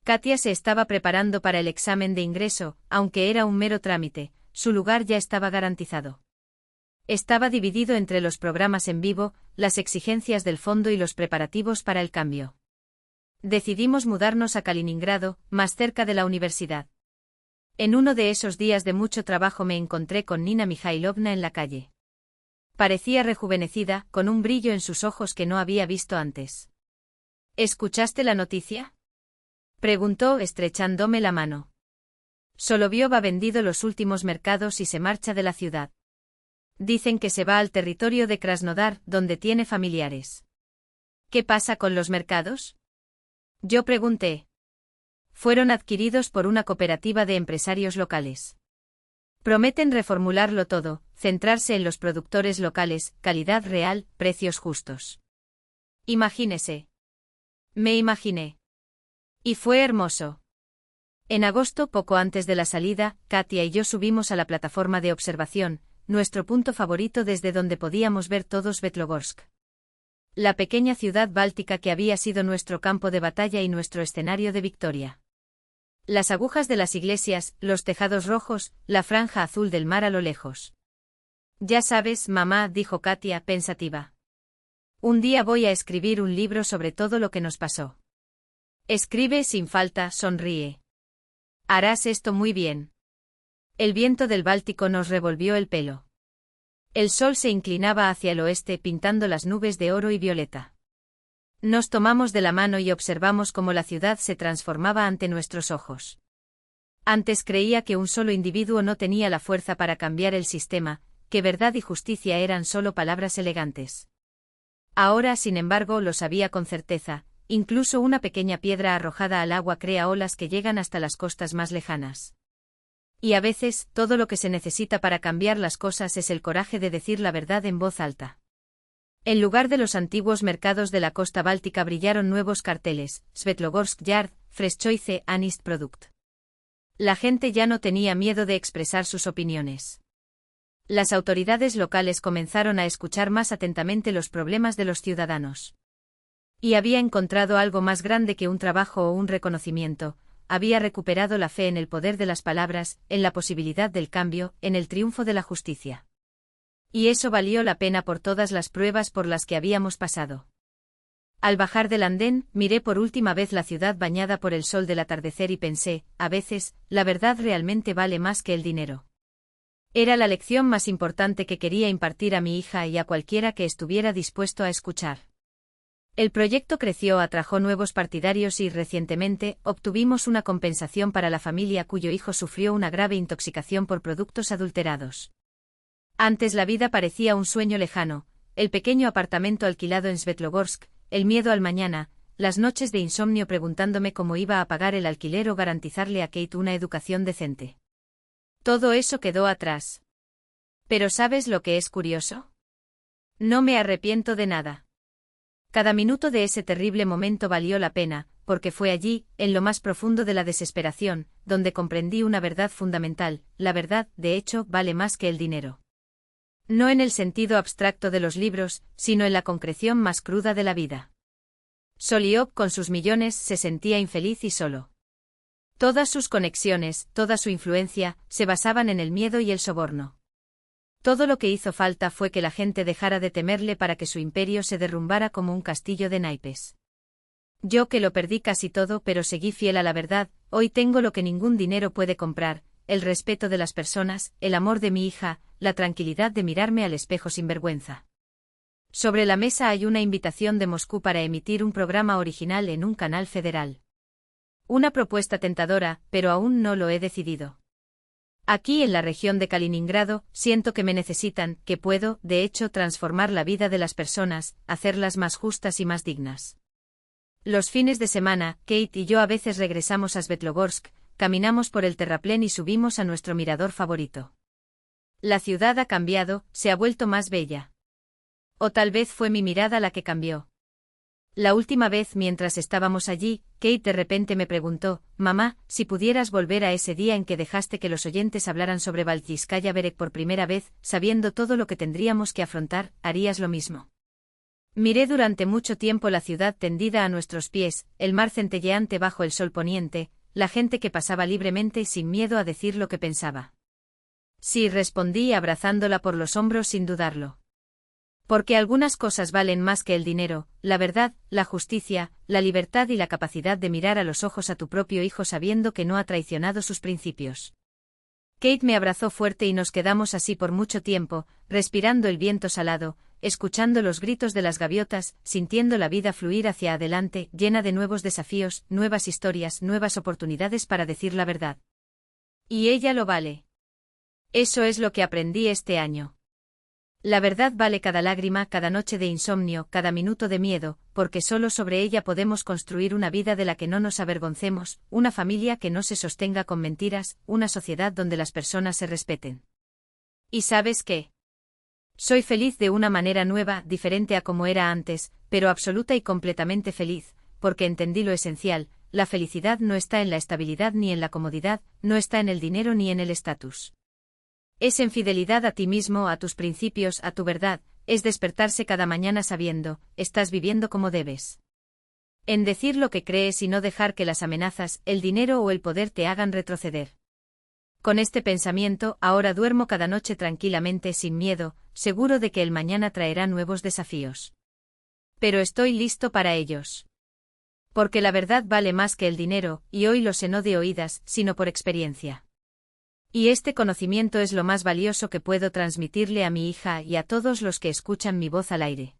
Katia se estaba preparando para el examen de ingreso, aunque era un mero trámite, su lugar ya estaba garantizado. Estaba dividido entre los programas en vivo, las exigencias del fondo y los preparativos para el cambio. Decidimos mudarnos a Kaliningrado, más cerca de la universidad. En uno de esos días de mucho trabajo me encontré con Nina Mikhailovna en la calle. Parecía rejuvenecida, con un brillo en sus ojos que no había visto antes. ¿Escuchaste la noticia?, preguntó estrechándome la mano. Soloviov ha vendido los últimos mercados y se marcha de la ciudad. Dicen que se va al territorio de Krasnodar, donde tiene familiares. ¿Qué pasa con los mercados?, yo pregunté. Fueron adquiridos por una cooperativa de empresarios locales. Prometen reformularlo todo, centrarse en los productores locales, calidad real, precios justos. Imagínese. Me imaginé. Y fue hermoso. En agosto, poco antes de la salida, Katia y yo subimos a la plataforma de observación, nuestro punto favorito desde donde podíamos ver todo Svetlogorsk. La pequeña ciudad báltica que había sido nuestro campo de batalla y nuestro escenario de victoria. Las agujas de las iglesias, los tejados rojos, la franja azul del mar a lo lejos. Ya sabes, mamá, dijo Katia, pensativa. Un día voy a escribir un libro sobre todo lo que nos pasó. Escribe sin falta, sonríe. Harás esto muy bien. El viento del Báltico nos revolvió el pelo. El sol se inclinaba hacia el oeste pintando las nubes de oro y violeta. Nos tomamos de la mano y observamos cómo la ciudad se transformaba ante nuestros ojos. Antes creía que un solo individuo no tenía la fuerza para cambiar el sistema, que verdad y justicia eran solo palabras elegantes. Ahora, sin embargo, lo sabía con certeza, incluso una pequeña piedra arrojada al agua crea olas que llegan hasta las costas más lejanas. Y a veces, todo lo que se necesita para cambiar las cosas es el coraje de decir la verdad en voz alta. En lugar de los antiguos mercados de la costa báltica brillaron nuevos carteles, Svetlogorsk Yard, Fresh Choice, Honest Product. La gente ya no tenía miedo de expresar sus opiniones. Las autoridades locales comenzaron a escuchar más atentamente los problemas de los ciudadanos. Y había encontrado algo más grande que un trabajo o un reconocimiento, había recuperado la fe en el poder de las palabras, en la posibilidad del cambio, en el triunfo de la justicia. Y eso valió la pena por todas las pruebas por las que habíamos pasado. Al bajar del andén, miré por última vez la ciudad bañada por el sol del atardecer y pensé, a veces, la verdad realmente vale más que el dinero. Era la lección más importante que quería impartir a mi hija y a cualquiera que estuviera dispuesto a escuchar. El proyecto creció, atrajo nuevos partidarios y, recientemente, obtuvimos una compensación para la familia cuyo hijo sufrió una grave intoxicación por productos adulterados. Antes la vida parecía un sueño lejano, el pequeño apartamento alquilado en Svetlogorsk, el miedo al mañana, las noches de insomnio preguntándome cómo iba a pagar el alquiler o garantizarle a Kate una educación decente. Todo eso quedó atrás. Pero ¿sabes lo que es curioso? No me arrepiento de nada. Cada minuto de ese terrible momento valió la pena, porque fue allí, en lo más profundo de la desesperación, donde comprendí una verdad fundamental, la verdad, de hecho, vale más que el dinero. No en el sentido abstracto de los libros, sino en la concreción más cruda de la vida. Soliov, con sus millones, se sentía infeliz y solo. Todas sus conexiones, toda su influencia, se basaban en el miedo y el soborno. Todo lo que hizo falta fue que la gente dejara de temerle para que su imperio se derrumbara como un castillo de naipes. Yo que lo perdí casi todo pero seguí fiel a la verdad, hoy tengo lo que ningún dinero puede comprar, el respeto de las personas, el amor de mi hija, la tranquilidad de mirarme al espejo sin vergüenza. Sobre la mesa hay una invitación de Moscú para emitir un programa original en un canal federal. Una propuesta tentadora, pero aún no lo he decidido. Aquí en la región de Kaliningrado, siento que me necesitan, que puedo, de hecho, transformar la vida de las personas, hacerlas más justas y más dignas. Los fines de semana, Kate y yo a veces regresamos a Svetlogorsk, caminamos por el terraplén y subimos a nuestro mirador favorito. La ciudad ha cambiado, se ha vuelto más bella. O tal vez fue mi mirada la que cambió. La última vez mientras estábamos allí, Kate de repente me preguntó, mamá, si pudieras volver a ese día en que dejaste que los oyentes hablaran sobre Baltijskaya Berek por primera vez, sabiendo todo lo que tendríamos que afrontar, ¿harías lo mismo? Miré durante mucho tiempo la ciudad tendida a nuestros pies, el mar centelleante bajo el sol poniente, la gente que pasaba libremente y sin miedo a decir lo que pensaba. Sí, respondí abrazándola por los hombros sin dudarlo. Porque algunas cosas valen más que el dinero, la verdad, la justicia, la libertad y la capacidad de mirar a los ojos a tu propio hijo sabiendo que no ha traicionado sus principios. Kate me abrazó fuerte y nos quedamos así por mucho tiempo, respirando el viento salado, escuchando los gritos de las gaviotas, sintiendo la vida fluir hacia adelante, llena de nuevos desafíos, nuevas historias, nuevas oportunidades para decir la verdad. Y ella lo vale. Eso es lo que aprendí este año. La verdad vale cada lágrima, cada noche de insomnio, cada minuto de miedo, porque solo sobre ella podemos construir una vida de la que no nos avergoncemos, una familia que no se sostenga con mentiras, una sociedad donde las personas se respeten. ¿Y sabes qué? Soy feliz de una manera nueva, diferente a como era antes, pero absoluta y completamente feliz, porque entendí lo esencial, la felicidad no está en la estabilidad ni en la comodidad, no está en el dinero ni en el estatus. Es en fidelidad a ti mismo, a tus principios, a tu verdad, es despertarse cada mañana sabiendo, estás viviendo como debes. En decir lo que crees y no dejar que las amenazas, el dinero o el poder te hagan retroceder. Con este pensamiento, ahora duermo cada noche tranquilamente sin miedo, seguro de que el mañana traerá nuevos desafíos. Pero estoy listo para ellos. Porque la verdad vale más que el dinero, y hoy lo sé no de oídas, sino por experiencia. Y este conocimiento es lo más valioso que puedo transmitirle a mi hija y a todos los que escuchan mi voz al aire.